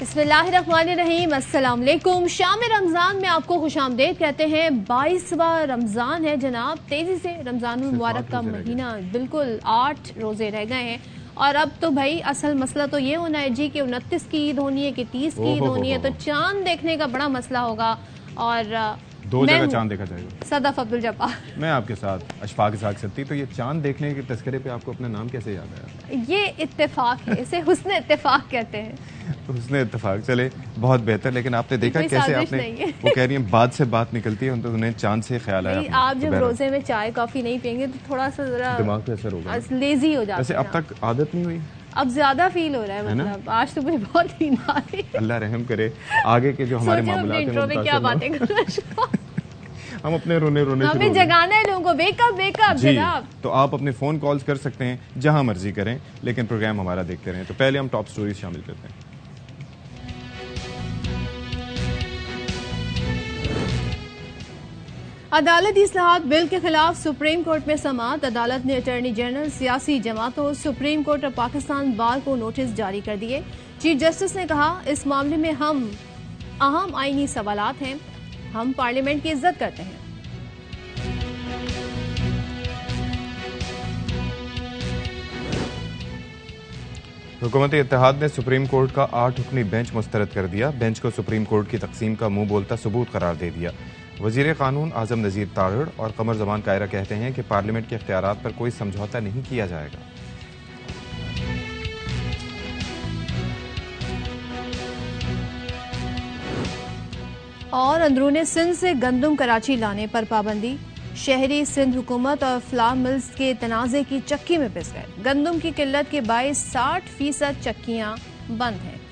बिस्मिल्लाहिर्रहमानिर्रहीम, अस्सलाम वालेकुम। शाम रमज़ान में आपको खुशामदीद कहते हैं। 22वां रमज़ान है जनाब। तेज़ी से रमज़ानुल मुबारक का महीना बिल्कुल 8 रोज़े रह गए हैं और अब तो भाई असल मसला तो ये होना है जी कि 29 की ईद होनी है कि 30 की ईद होनी है, तो चांद देखने का बड़ा मसला होगा। और दो जगह चांद देखा जाएगा। सदफ अब्दुल जब्बार, मैं आपके साथ अशफाक इसाक सत्ती। तो ये चांद देखने के तस्करे पे आपको अपना नाम कैसे याद आया? ये इत्तेफाक है, इसे हुस्न इत्तेफाक कहते हैं। उसने इत्तेफाक, चले बहुत बेहतर। लेकिन आपने देखा कैसे आपने वो कह रही है बात से बात निकलती है, तो उन्हें चांद से ख्याल आया। आप जब रोजे में चाय कॉफी नहीं पियेंगे तो थोड़ा सा जरा दिमाग पे असर होगा, लेजी हो जाता है। वैसे अब तक आदत नहीं हुई, अब ज्यादा फील हो रहा है, मतलब आज तो मुझे बहुत नींद आ रही है। अल्लाह रहम करे आगे के जो हमारे मामलात हैं। क्या बातें कर रहे हम अपने रोने हमें जगाना है लोगों को। वेकअप वेकअप जनाब। तो आप अपने फोन कॉल्स कर सकते हैं जहां मर्जी करें, लेकिन प्रोग्राम हमारा देखते रहें। तो पहले हम टॉप स्टोरीज शामिल करते हैं। अदालती इस्लाहात बिल के खिलाफ सुप्रीम कोर्ट में समाअत। अदालत ने अटॉर्नी जनरल, सियासी जमातों, सुप्रीम कोर्ट और पाकिस्तान बार को नोटिस जारी कर दिए। चीफ जस्टिस ने कहा, इस मामले में हम अहम आईनी सवालात हैं, हम पार्लियामेंट की इज्जत करते हैं। हुकूमत इत्तेहाद ने सुप्रीम कोर्ट का 8 रुकनी बेंच मुस्तरद कर दिया। बेंच को सुप्रीम कोर्ट की तकसीम का मुंह बोलता सबूत करार दे दिया। वजीर कानून आजम नज़ीर तारिड़ और कमर जमान कायरा कहते हैं कि पार्लियामेंट के इख्तियारात पर कोई समझौता नहीं किया जाएगा। और अंदरूनी सिंध से गंदम कराची लाने पर पाबंदी। शहरी सिंध हुकूमत और फ्लावर मिल्स के तनाज़े की चक्की में पिस गए। गंदम की किल्लत के बायस 60% चक्कियां बंद हैं।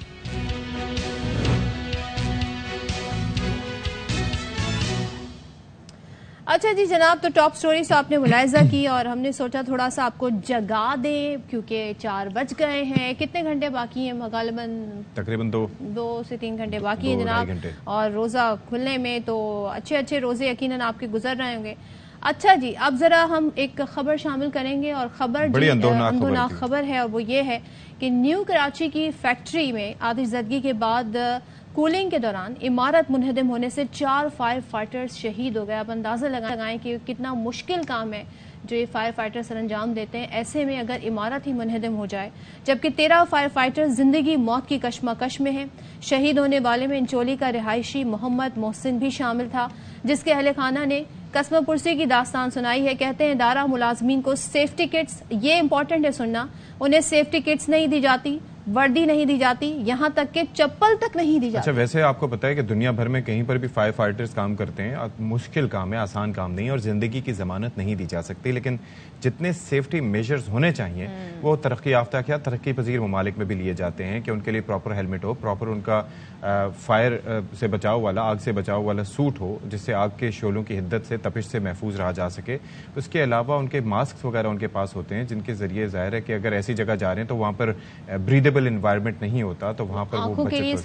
अच्छा जी जनाब, तो टॉप स्टोरी से आपने मुलाहिजा की और हमने सोचा थोड़ा सा आपको जगा दें क्योंकि 4 बज गए हैं। कितने घंटे बाकी हैं? तकरीबन 2 से 3 घंटे बाकी हैं जनाब। और रोज़ा खुलने में तो अच्छे रोज़े यकीनन आपके गुजर रहे होंगे। अच्छा जी, अब जरा हम एक खबर शामिल करेंगे और खबर बड़ी अंदोनाक खबर है और वो ये है कि न्यू कराची की फैक्ट्री में आतिशज़दगी के बाद कूलिंग के दौरान इमारत मुनहदम होने से 4 फायर फाइटर्स शहीद हो गए। अब अंदाजा लगाएं कि कितना मुश्किल काम है जो ये फायर फाइटर सर अंजाम देते हैं। ऐसे में अगर इमारत ही मुनहदम हो जाए, जबकि 13 फायर फाइटर जिंदगी मौत की कशमकश में हैं। शहीद होने वाले में इंचोली का रिहायशी मोहम्मद मोहसिन भी शामिल था, जिसके अहले खाना ने कस्बा पुरसी की दास्तान सुनाई है। कहते हैं दारा मुलाजमीन को सेफ्टी किट्स, ये इंपॉर्टेंट है सुनना, उन्हें सेफ्टी किट्स नहीं दी जाती, वर्दी नहीं दी जाती, यहाँ तक कि चप्पल तक नहीं दी जाती। अच्छा, वैसे आपको पता है कि दुनिया भर में कहीं पर भी फायर फाइटर्स काम करते हैं, मुश्किल काम है, आसान काम नहीं है और जिंदगी की जमानत नहीं दी जा सकती। लेकिन जितने सेफ्टी मेजर्स होने चाहिए वो तरक्की याफ्ता क्या तरक्की पजीर ममालिक में भी लिए जाते हैं कि उनके लिए प्रॉपर हेलमेट हो, प्रॉपर उनका फायर से बचाव वाला, आग से बचाव वाला सूट हो जिससे आग के शोलों की हिद्दत से, तपिश से महफूज रहा जा सके। उसके अलावा उनके मास्क वगैरह उनके पास होते हैं जिनके जरिए जाहिर है कि अगर ऐसी जगह जा रहे हैं तो वहाँ पर ब्रीदेबल इन्वायरमेंट नहीं होता, तो वहाँ पर वो आंखों के लिए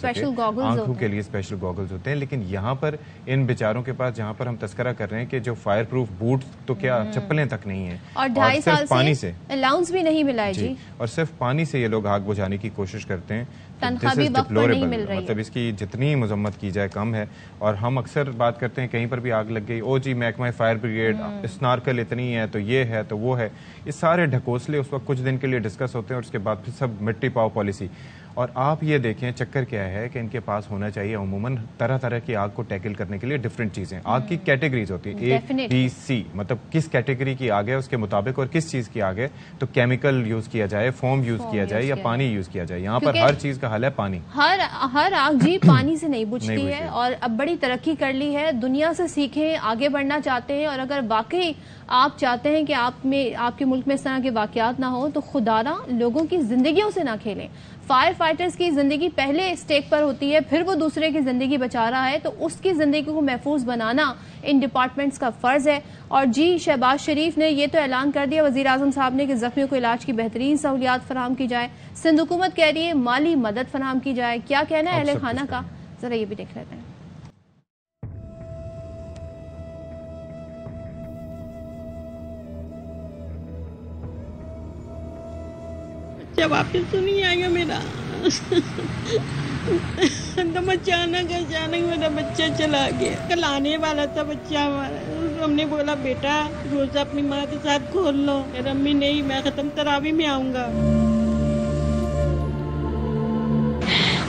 स्पेशल गॉगल्स होते हैं। लेकिन यहाँ पर इन बेचारों के पास, जहाँ पर हम तस्करा कर रहे हैं कि जो फायर प्रूफ बूट तो क्या चप्पलें तक नहीं है और 2.5 साल पानी से अलाउंस भी नहीं मिला है जी, और सिर्फ पानी से ये लोग आग बुझाने की कोशिश करते हैं। तनख्वाह भी वक्त पर नहीं मिल रही है। मतलब इसकी जितनी मजम्मत की जाए कम है। और हम अक्सर बात करते हैं कहीं पर भी आग लग गई, ओ जी महकमा फायर ब्रिगेड, स्नार्कल इतनी है तो ये है तो वो है, ये सारे ढकोसले उस वक्त कुछ दिन के लिए डिस्कस होते हैं और उसके बाद फिर सब मिट्टी पाओ पॉलिसी। और आप ये देखें चक्कर क्या है कि इनके पास होना चाहिए उमूमन तरह तरह की आग को टैकल करने के लिए डिफरेंट चीजें। आग की कैटेगरीज होती है A, B, C, मतलब किस कैटेगरी की आग है उसके मुताबिक और किस चीज की आग है तो केमिकल यूज किया जाए, फोम यूज किया जाए या पानी यूज किया जाए। यहाँ पर हर चीज का हल है पानी। हर आग जी पानी से नहीं बुझती है और अब बड़ी तरक्की कर ली है। दुनिया से सीखें, आगे बढ़ना चाहते हैं और अगर वाकई आप चाहते हैं कि आपके मुल्क में इस तरह के वाकयात ना हो तो खुदारा लोगों की जिंदगियों से ना खेलें। फायर फाइटर्स की जिंदगी पहले स्टेक पर होती है, फिर वो दूसरे की जिंदगी बचा रहा है, तो उसकी जिंदगी को महफूज बनाना इन डिपार्टमेंट्स का फर्ज है। और जी शहबाज शरीफ ने यह तो ऐलान कर दिया वजीर आजम साहब ने कि जख्मियों को इलाज की बेहतरीन सहूलियात फराहम की जाए। सिंध हुकूमत कह रही है माली मदद फराहम की जाए। क्या कहना है अहले खाना का, जरा ये भी देख लेते हैं। जब वापिस तो नहीं आएगा मेरा, तो अचानक मेरा बच्चा चला गया। कल आने वाला था बच्चा हमारा। हमने बोला बेटा रोजा अपनी माँ के साथ खोल लो। अम्मी नहीं, मैं खत्म तरावी में आऊंगा।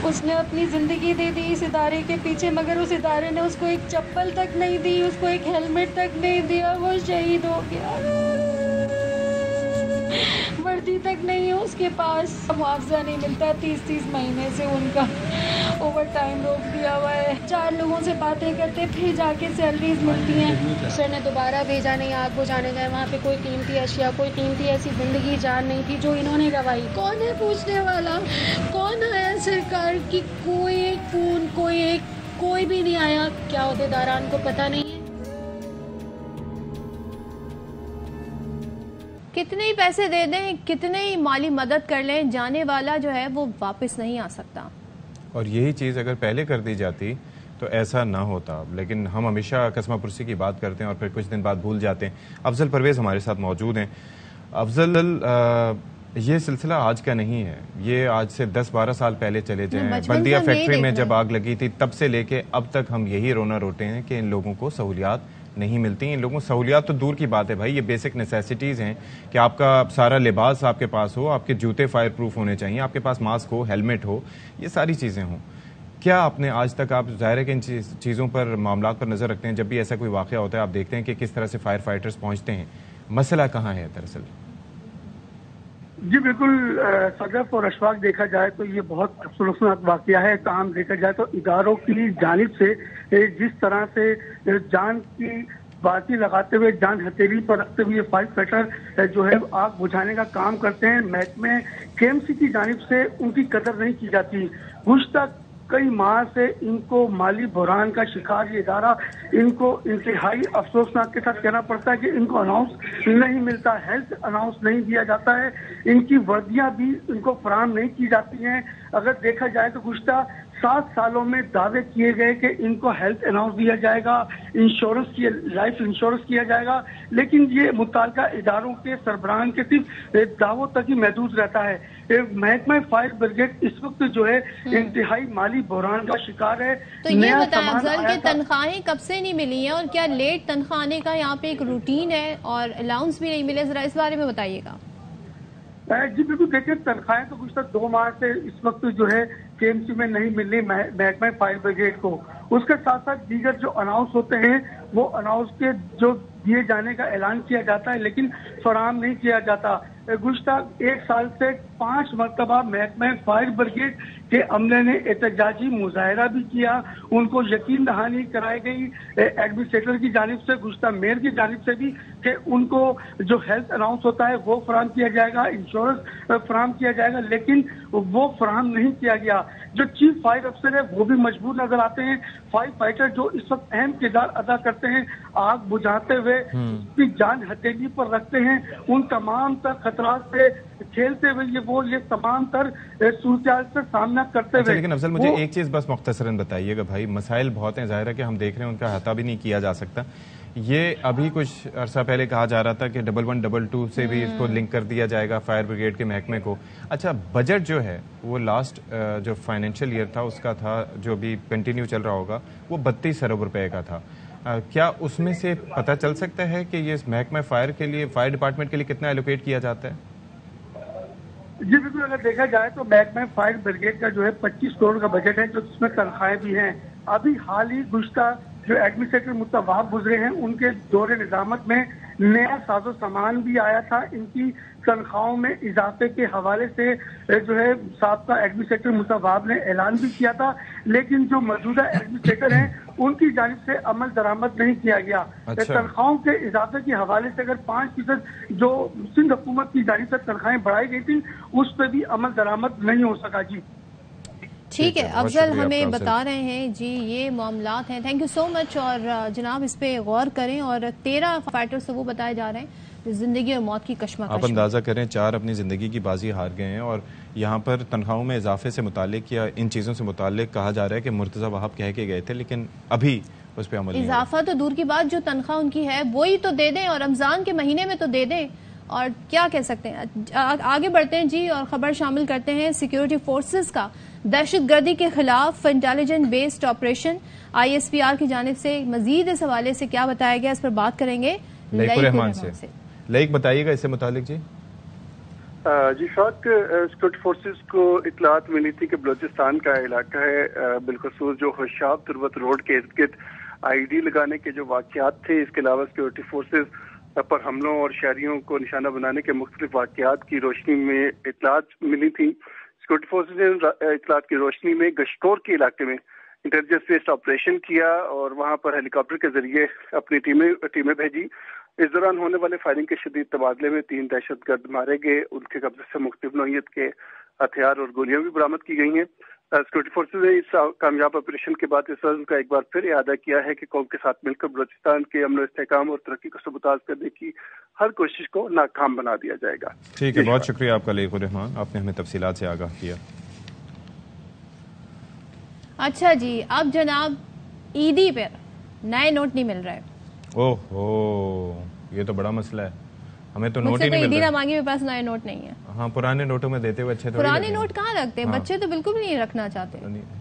उसने अपनी जिंदगी दे दी इस इदारे के पीछे, मगर उस इदारे ने उसको एक चप्पल तक नहीं दी, उसको एक हेलमेट तक नहीं दिया। वो शहीद हो गया, वर्दी तक नहीं है उसके पास, मुआवजा नहीं मिलता। 30 महीने से उनका ओवर टाइम रोक दिया हुआ है। 4 लोगों से बातें करते फिर जाके सैलरीज मिलती हैं। सर ने दोबारा भेजा नहीं, आग बुझाने गए, वहाँ पे कोई कीमती अशिया, कोई कीमती ऐसी जिंदगी जान नहीं थी जो इन्होंने गवाई। कौन है पूछने वाला? कौन आया सरकार की? कोई फोन, कोई भी नहीं आया। क्या अहदेदारान को पता नहीं है? कितने ही पैसे दे दें, कितने ही माली मदद कर लें, जाने वाला जो है वो वापस नहीं आ सकता। और यही चीज़ अगर पहले कर दी जाती तो ऐसा ना होता, लेकिन हम हमेशा कसमा पुरसी की बात करते हैं और फिर कुछ दिन बाद भूल जाते हैं। अफजल परवेज़ हमारे साथ मौजूद हैं। अफजल, ये सिलसिला आज का नहीं है, ये आज से 10-12 साल पहले चले जाएं। बल्दिया फैक्ट्री में जब आग लगी थी तब से लेके अब तक हम यही रोना रोते हैं कि इन लोगों को सहूलियात नहीं मिलती। इन लोगों को सहूलियात तो दूर की बात है भाई, ये बेसिक नेसेसिटीज़ हैं कि आपका सारा लिबास आपके पास हो, आपके जूते फायर प्रूफ होने चाहिए, आपके पास मास्क हो, हेलमेट हो, ये सारी चीज़ें हों। क्या आपने आज तक, आप जाहिर है कि इन चीज़ों पर, मामलात पर नज़र रखते हैं, जब भी ऐसा कोई वाक़या होता है आप देखते हैं कि किस तरह से फायर फाइटर्स पहुँचते हैं, मसला कहाँ है दरअसल? जी बिल्कुल सजफ और अशफाक, देखा जाए तो ये बहुत अफसोसनाक वाकया है। काम देखा जाए तो इदारों की जानिब से जिस तरह से जान की बाजी लगाते हुए, जान हथेली पर रखते हुए फायर फाइटर जो है आग बुझाने का काम करते हैं, महकमे केएमसी की जानिब से उनकी कदर नहीं की जाती। गुज़श्ता कई माह से इनको माली बुहरान का शिकार ये इदारा, इनको इंतहाई अफसोसनाक के साथ कहना पड़ता है कि इनको अनाउंस नहीं मिलता, हेल्थ अनाउंस नहीं दिया जाता है, इनकी वर्दियां भी इनको फराहम नहीं की जाती हैं। अगर देखा जाए तो गुज़श्ता 7 सालों में दावे किए गए कि इनको हेल्थ अनाउंस दिया जाएगा, इंश्योरेंस की, लाइफ इंश्योरेंस किया जाएगा, लेकिन ये मुताल्लिका इदारों के सरबराहान के सिर्फ दावों तक ही महदूद रहता है। महकमा फायर ब्रिगेड इस वक्त जो है इंतहाई माली बुहरान का शिकार है। तो ये बताएं अफजल कि तनख्वाहें कब से नहीं मिली हैं और क्या लेट तनख्वाह आने का यहाँ पे एक रूटीन है और अलाउंस भी नहीं मिले, जरा इस बारे में बताइएगा। जी बिल्कुल, देखिए तनख्वाहें तो कुछ 2 माह से इस वक्त जो है केएमसी में नहीं मिल रही महकमा फायर ब्रिगेड को। उसके साथ साथ दीगर जो अनाउंस होते हैं वो अनाउंस के जो दिए जाने का ऐलान किया जाता है लेकिन फराहम नहीं किया जाता। गुज़श्ता 1 साल से 5 मरतबा महकमा फायर ब्रिगेड के अमले ने एहतजाजी मुजाहरा भी किया, उनको यकीन दहानी कराई गई एडमिनिस्ट्रेटर की जानिब से, गुज़श्ता मेयर की जानिब से भी, कि उनको जो हेल्थ अनाउंस होता है वो फराहम किया जाएगा, इंश्योरेंस फराहम किया जाएगा, लेकिन वो फराहम नहीं किया गया। जो चीफ फायर अफसर है वो भी मजबूर नजर आते हैं। फायर फाइटर जो इस वक्त अहम किरदार अदा करते हैं, आग बुझाते हुए उसकी जान हथेली पर रखते हैं, उन तमाम तर खतरात से खेलते हुए ये तमाम तर सूरत से सामना करते हुए। लेकिन अफजल, मुझे एक चीज बस मुख्तसरन बताइएगा भाई, मसाइल बहुत हैं, जाहिर है कि हम देख रहे हैं, उनका अहाता भी नहीं किया जा सकता। ये अभी कुछ अरसा पहले कहा जा रहा था कि 1122 से भी इसको लिंक कर दिया जाएगा फायर ब्रिगेड के महकमे को। अच्छा, बजट जो है वो लास्ट जो फाइनेंशियल ईयर था उसका था, जो भी कंटिन्यू चल रहा होगा, वो 32 अरब रुपए का था। क्या उसमें से पता चल सकता है कि ये महकमा फायर के लिए, फायर डिपार्टमेंट के लिए कितना एलोकेट किया जाता है? जी बिल्कुल, अगर देखा जाए तो महकमा फायर ब्रिगेड का जो है 25 करोड़ का बजट है, जो जिसमें तनख्वाहें भी हैं। अभी हाल ही गुज़श्ता जो एडमिनिस्ट्रेटर मुस्तफा गुजरे हैं उनके दौरे निजामत में नया साजो सामान भी आया था। इनकी तनख्वाहों में इजाफे के हवाले से जो है साबका एडमिनिस्ट्रेटर मुस्तफा ने ऐलान भी किया था, लेकिन जो मौजूदा एडमिनिस्ट्रेटर हैं उनकी जानिब से अमल दरामद नहीं किया गया। अच्छा। तनख्वाहों के इजाफे के हवाले से अगर 5% जो सिंध हुकूमत की जानिब से तनख्वाहें बढ़ाई गई थी उस पर भी अमल दरामद नहीं हो सका। जी ठीक है, अफजल हमें बता रहे हैं जी ये मामलात हैं। Thank you so much. और जनाब इस पे गौर करें। और 13 फाइटर्स तो वो बताए जा रहे हैं जो जिंदगी और मौत की कश्मकश। आप अंदाजा करें, 4 अपनी जिंदगी की बाजी हार गए हैं और यहाँ पर तनख्वाहों में इजाफे से मुतालिक या इन चीज़ों से मुतालिक कहा जा रहा है कि मुर्तज़ा वहाब कह के गए थे, लेकिन अभी उस पर अमल नहीं। इजाफा तो दूर की बात, जो तनख्वाह उनकी है वही तो दे दें और रमजान के महीने में तो दे दें। और क्या कह सकते हैं। आगे बढ़ते हैं जी और खबर शामिल करते हैं। सिक्योरिटी फोर्सेस का दहशतगर्दी के खिलाफ इंटेलिजेंट बेस्ड ऑपरेशन ISPR की जानिब से मजीद इस हवाले से क्या बताया गया, इस पर बात करेंगे लईक रहमान से। लईक बताइएगा इससे मुतालिक जी। जी शाक सिक्योरिटी फोर्सेस को इतलात मिली थी कि बलूचिस्तान का इलाका है बिलखसूस जो खुशाब तुरबत रोड के इर्द गिर्द IED लगाने के जो वाकयात थे, इसके अलावा सिक्योरिटी फोर्सेस पर हमलों और शहरियों को निशाना बनाने के मुख्तलिफ वाकयात की रोशनी में इतलात मिली थी। सिक्योरिटी फोर्सेस ने इतलात की रोशनी में गश्तौर के इलाके में इंटेलिजेंस बेस्ड ऑपरेशन किया और वहां पर हेलीकॉप्टर के जरिए अपनी टीमें भेजी। इस दौरान होने वाले फायरिंग के शदीद तबादले में 3 दहशतगर्द मारे गए। उनके कब्जे से मुख्तलिफ नौइयत के हथियार और गोलियां भी बरामद की गई हैं। सिक्योरिटी फोर्सेज ने इस कामयाब ऑपरेशन के बाद इस अज़्म का एक बार फिर इआदा किया है कि कौम के साथ मिलकर बलूचिस्तान के अमन इस्तेहकाम और तरक्की को सबूताज करने की हर कोशिश को नाकाम बना दिया जाएगा। ठीक है, बहुत शुक्रिया आपका लईक रहमान, आपने हमें तफसीलात से आगाह किया। अच्छा जी, अब जनाब ईदी पर नए नोट नहीं मिल रहे। ओहो, ये तो बड़ा मसला है। हमें तो नोट ही नहीं मिल रहा। मांगी, मेरे पास नए नोट नहीं है। हाँ, पुराने नोटों में देते हुए अच्छे। पुराने नोट कहाँ रखते हैं? हाँ। बच्चे तो बिल्कुल भी नहीं रखना चाहते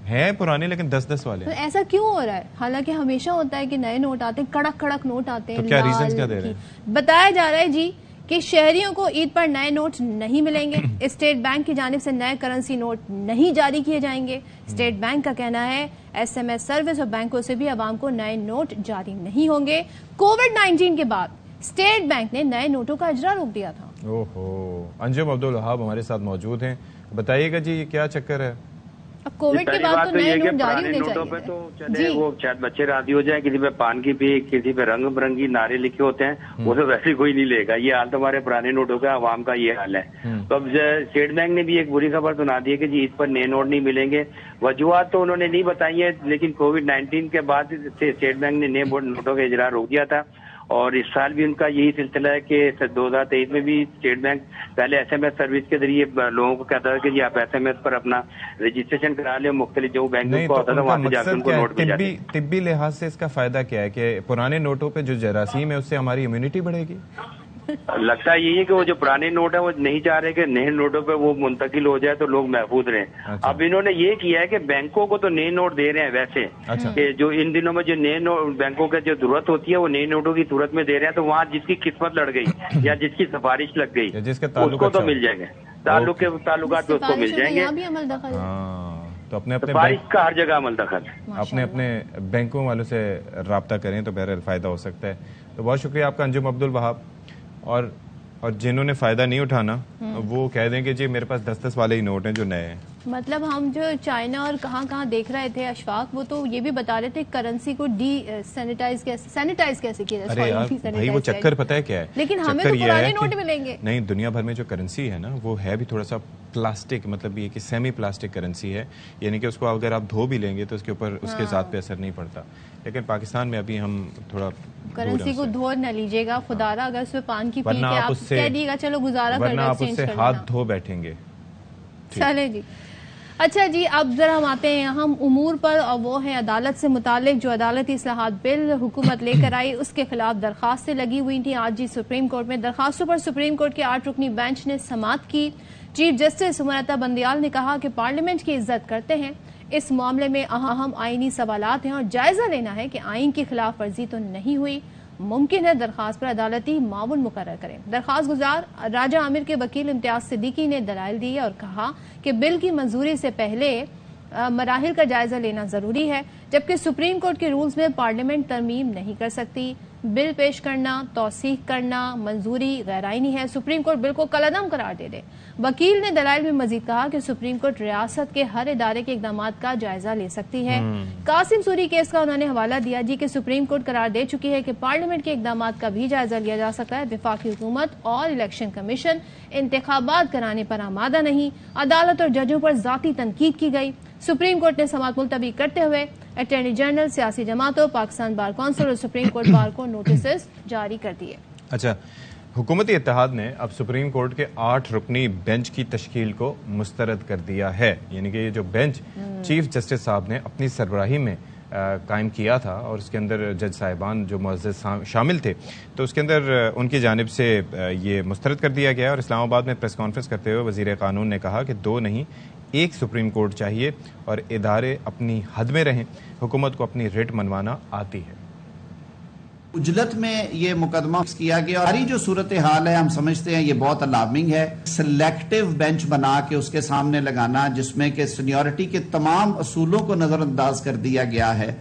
हैं पुराने, लेकिन 10-10 वाले। तो ऐसा क्यों हो रहा है? हालांकि हमेशा होता है कि नए नोट आते हैं, कड़क कड़क नोट आते हैं। तो क्या रीजन क्या दे रहे हैं? बताया जा रहा है जी कि शहरियों को ईद पर नए नोट नहीं मिलेंगे। स्टेट बैंक की जानिब से नए करेंसी नोट नहीं जारी किए जाएंगे। स्टेट बैंक का कहना है SMS सर्विस और बैंकों से भी आवाम को नए नोट जारी नहीं होंगे। कोविड-19 के बाद स्टेट बैंक ने नए नोटों का इजरा रोक दिया था। ओहो, अंजुम अब्दुल वहाब हमारे साथ मौजूद हैं। बताइएगा जी, ये क्या चक्कर है? अब कोविड के बाद तो नए नोट जारी होने नोटों पे तो चले वो शायद बच्चे राजी हो जाए, किसी पे पान की भी, किसी पे रंग बिरंगी नारे लिखे होते हैं, वो तो वैसे कोई नहीं लेगा। ये हाल तो हमारे पुराने नोटों का, आवाम का ये हाल है। तो अब स्टेट बैंक ने भी एक बुरी खबर सुना दी है कि जी इस पर नए नोट नहीं मिलेंगे। वजूहत तो उन्होंने नहीं बताई है, लेकिन कोविड-19 के बाद स्टेट बैंक ने नए नोटों का इजरा रोक दिया था। और इस साल भी उनका यही सिलसिला है कि 2023 में भी स्टेट बैंक पहले SMS सर्विस के जरिए लोगों को कहता था कि जी आप SMS पर अपना रजिस्ट्रेशन करा लें, मुख्तलिफ जो बैंक को होता था वहां से जाकर उनको नोट भेजा। तिब्बी लिहाज से इसका फायदा क्या है कि पुराने नोटों पे जो जरासीम है उससे हमारी इम्यूनिटी बढ़ेगी? लगता यही है कि वो जो पुराने नोट है वो नहीं चाह रहे कि नए नोटों पे वो मुंतकिल हो जाए तो लोग महफूज रहें। अच्छा। अब इन्होंने ये किया है कि बैंकों को तो नए नोट दे रहे हैं वैसे। अच्छा। कि जो इन दिनों में जो नए नोट बैंकों की जो जरूरत होती है वो नए नोटों की सूरत में दे रहे हैं। तो वहाँ जिसकी किस्मत लड़ गई या जिसकी सिफारिश लग गई उसको तो मिल जाएंगे, ताल्लुकात पे उसको मिल जाएंगे। तो अपने बारिश का हर जगह अमल दखल, अपने बैंकों वालों से राब्ता करें तो बहरहाल फायदा हो सकता है। तो बहुत शुक्रिया आपका अंजुम अब्दुल वहाब। और जिन्होंने फायदा नहीं उठाना वो कह देंगे जी मेरे पास 10-10 वाले ही नोट हैं जो नए हैं। मतलब हम जो चाइना और कहाँ देख रहे थे अशफाक, वो तो ये भी बता रहे थे करेंसी को सैनिटाइज कैसे किया जाए। अरे यार भाई, वो चक्कर पता है क्या है? लेकिन हमें तो पुराने नोट मिलेंगे। नहीं, दुनिया भर में जो करेंसी है ना वो है भी थोड़ा सा प्लास्टिक, मतलब ये कि सेमी प्लास्टिक करेंसी है, यानी कि उसको अगर आप धो भी लेंगे तो उसके ऊपर उसके ज़ात पे असर नहीं पड़ता। लेकिन पाकिस्तान में अभी हम थोड़ा करेंसी को धो न लीजिएगा खुदारा, अगर उसमें पान की पी के आप कह दिएगा चलो गुजारा कर लो, आप उससे हाथ धो बैठेंगे। चले जी। अच्छा जी, अब जरा हम आते हैं अहम उमूर पर, और वो है अदालत से मुतालिक जो अदालती इस्लाहात बिल हुकूमत लेकर आई उसके खिलाफ दरखास्तें लगी हुई थी। आज जी सुप्रीम कोर्ट में दरखास्तों पर सुप्रीम कोर्ट के 8 रुकनी बेंच ने समाअत की। चीफ जस्टिस उमरता बंदियाल ने कहा कि पार्लियामेंट की इज्जत करते हैं, इस मामले में अहम आईनी सवालात हैं और जायजा लेना है कि आइन की खिलाफ वर्जी तो नहीं हुई। मुमकिन है दरखास्त पर अदालती मामूल मुकर्रर करें। दरखास्त गुजार राजा आमिर के वकील इम्तियाज सिद्दीकी ने दलाइल दिए और कहा कि बिल की मंजूरी से पहले मराहिल का जायजा लेना जरूरी है, जबकि सुप्रीम कोर्ट के रूल्स में पार्लियामेंट तरमीम नहीं कर सकती। बिल पेश करना, तौसीक करना, मंजूरी गैर आईनी है। सुप्रीम कोर्ट बिल को कलअदम करार दे दे। वकील ने दलाइल में मजीद कहा कि सुप्रीम कोर्ट रियासत के हर इदारे के इकदाम का जायजा ले सकती है। कासिम सूरी केस का उन्होंने हवाला दिया जी कि सुप्रीम कोर्ट करार दे चुकी है कि पार्लियामेंट के इकदाम का भी जायजा लिया जा सकता है। वफाकी हुकूमत और इलेक्शन कमीशन इंतखाबात कराने पर आमादा नहीं। अदालत और जजों पर जाती तनकीद की गई। सुप्रीम कोर्ट ने समाअत मुलतवी करते हुए अटॉर्नी जनरल, सियासी जमातों, पाकिस्तान बार काउंसिल और सुप्रीम कोर्ट बार को नोटिस जारी कर दिए। अच्छा, हुकूमती इत्तेहाद ने अब सुप्रीम कोर्ट के 8 रुकनी बेंच की तश्कील को मुस्तरद कर दिया है। यानी कि ये जो बेंच चीफ जस्टिस साहब ने अपनी सरबराही में कायम किया था और उसके अंदर जज साहिबान जो मुअज़्ज़ज़ शामिल थे, तो उसके अंदर उनकी जानिब से ये मुस्तरद कर दिया गया। और इस्लामाबाद में प्रेस कॉन्फ्रेंस करते हुए वज़ीर क़ानून ने कहा कि 2 नहीं 1 सुप्रीम कोर्ट चाहिए और इदारे अपनी हद में रहें, हुकूमत को अपनी रिट मनवाना आती है। उजलत में ये मुकदमा किया गया और सारी जो सूरत हाल है हम समझते हैं ये बहुत अलार्मिंग है। सिलेक्टिव बेंच बना के उसके सामने लगाना जिसमें कि सीनियरिटी के तमाम असूलों को नजरअंदाज कर दिया गया है।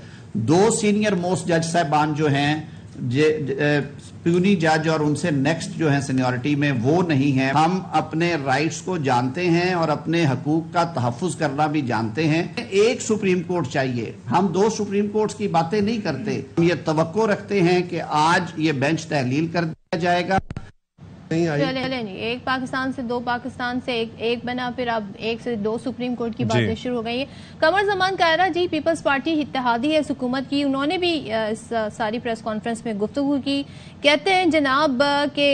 2 सीनियर मोस्ट जज साहबान जो हैं प्यूनी जज और उनसे नेक्स्ट जो है सीनियरिटी में वो नहीं है। हम अपने राइट्स को जानते हैं और अपने हकूक का तहफ़्फ़ुज़ करना भी जानते हैं। 1 सुप्रीम कोर्ट चाहिए, हम 2 सुप्रीम कोर्ट्स की बातें नहीं करते। हम ये तवक्को रखते हैं कि आज ये बेंच तहलील कर दिया जाएगा। नहीं, एक पाकिस्तान से 2 पाकिस्तान से एक बना, फिर अब 1 से 2 सुप्रीम कोर्ट की बातें शुरू हो गई है। कमर जमान कायरा जी पीपल्स पार्टी इत्तेहादी है हुकूमत की, उन्होंने भी इस सारी प्रेस कॉन्फ्रेंस में गुफ्तगू की। कहते हैं जनाब के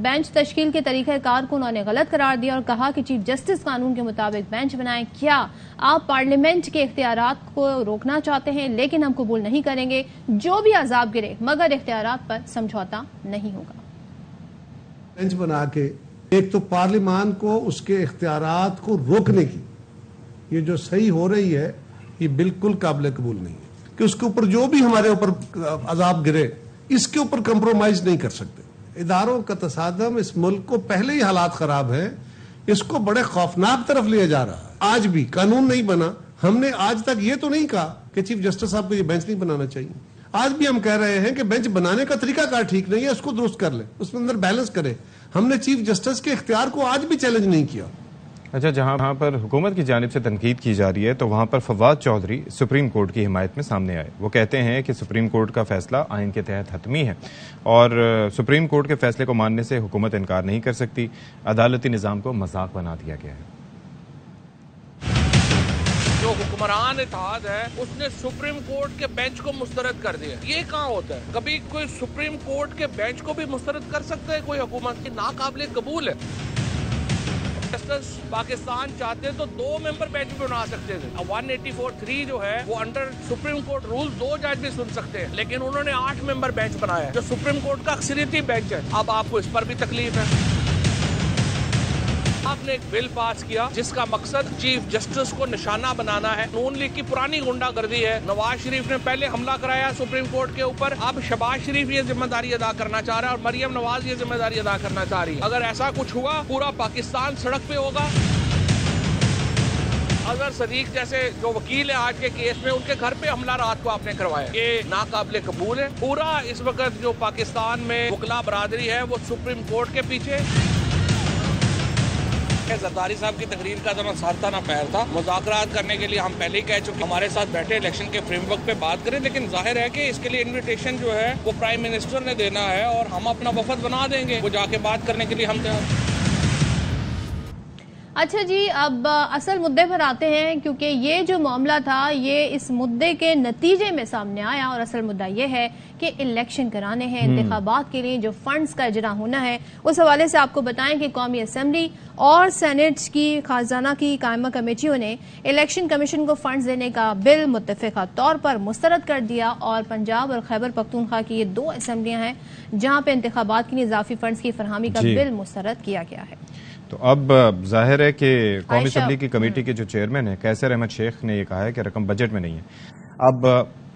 बेंच तश्कील के तरीक़ाकार को उन्होंने गलत करार दिया और कहा कि चीफ जस्टिस कानून के मुताबिक बेंच बनाएं। क्या आप पार्लियामेंट के इख्तियारात को रोकना चाहते हैं? लेकिन हम कबूल नहीं करेंगे जो भी अजाब गिरे, मगर इख्तियारात पर समझौता नहीं होगा। बेंच बना के एक तो पार्लिमान को उसके इख्तियारात को रोकने की ये जो सही हो रही है ये बिल्कुल काबिल कबूल नहीं है कि उसके ऊपर जो भी हमारे ऊपर अजाब गिरे इसके ऊपर कंप्रोमाइज नहीं कर सकते। इदारों का तसादम इस मुल्क को पहले ही हालात खराब है, इसको बड़े खौफनाक तरफ लिया जा रहा है। आज भी कानून नहीं बना, हमने आज तक ये तो नहीं कहा कि चीफ जस्टिस साहब को ये बेंच नहीं बनाना चाहिए। आज भी हम कह रहे हैं कि बेंच बनाने का तरीकाकार ठीक नहीं है, उसको दुरुस्त कर ले, उसमें अंदर बैलेंस करे। हमने चीफ जस्टिस के इख्तियार को आज भी चैलेंज नहीं किया। अच्छा, जहां पर हुकूमत की जानिब से तनकीद की जा रही है तो वहां पर फवाद चौधरी सुप्रीम कोर्ट की हिमायत में सामने आए। वो कहते हैं कि सुप्रीम कोर्ट का फैसला आइन के तहत हतमी है और सुप्रीम कोर्ट के फैसले को मानने से हुकूमत इनकार नहीं कर सकती। अदालती निज़ाम को मजाक बना दिया गया है। जो हुक्मरान इत्तेहाद है उसने सुप्रीम कोर्ट के बेंच को मुस्तरद कर दिया। ये कहाँ होता है? कभी कोई सुप्रीम कोर्ट के बेंच को भी मुस्तरद कर सकता है कोई हुकूमत? की नाकाबिले कबूल है। जस्टिस पाकिस्तान चाहते तो 2 मेंबर बेंच भी बना सकते थे। 184(3) जो है वो अंडर सुप्रीम कोर्ट रूल 2 जज भी सुन सकते हैं, लेकिन उन्होंने 8 मेंबर बेंच बनाया जो सुप्रीम कोर्ट का अक्सरियती बेंच है। अब आपको इस पर भी तकलीफ है। आपने एक बिल पास किया जिसका मकसद चीफ जस्टिस को निशाना बनाना है। नून लीग की पुरानी गुंडागर्दी है। नवाज शरीफ ने पहले हमला कराया सुप्रीम कोर्ट के ऊपर, अब शहबाज शरीफ ये जिम्मेदारी अदा करना चाह रहा है और मरियम नवाज ये जिम्मेदारी अदा करना चाह रही है। अगर ऐसा कुछ हुआ पूरा पाकिस्तान सड़क पे होगा। अजहर सदीक जैसे जो वकील है आज के केस में, उनके घर पे हमला रात को आपने करवाया, ये नाकाबिले कबूल है। पूरा इस वक्त जो पाकिस्तान में वकला बरादरी है वो सुप्रीम कोर्ट के पीछे। जरदारी साहब की तकरीर का ना सर था ना पैर था। मुज़ाकरात करने के लिए हम पहले ही कह चुके हमारे साथ बैठे इलेक्शन के फ्रेमवर्क पे बात करें, लेकिन जाहिर है कि इसके लिए इन्विटेशन जो है वो प्राइम मिनिस्टर ने देना है और हम अपना वफद बना देंगे, वो जाके बात करने के लिए हम तैयार। अच्छा जी, अब असल मुद्दे पर आते हैं, क्योंकि ये जो मामला था ये इस मुद्दे के नतीजे में सामने आया और असल मुद्दा ये है कि इलेक्शन कराने हैं, इंतखाबात के लिए जो फंड्स का इजरा होना है। उस हवाले से आपको बताएं कि कौमी असम्बली और सेनेट की खजाना की कायमा कमेटियों ने इलेक्शन कमीशन को फंड्स देने का बिल मुत्तफ़िक़ा तौर पर मुस्तरद कर दिया और पंजाब और खैबर पख्तूनख्वा की ये 2 असम्बलियां हैं जहां पे इंतखाबात के लिए इजाफी फंड्स की फरहमी का बिल मुस्तरद किया गया है। तो अब जाहिर है कि कौमी असम्बली की कमेटी के जो चेयरमैन है कैसर अहमद शेख ने यह कहा है कि रकम बजट में नहीं है। अब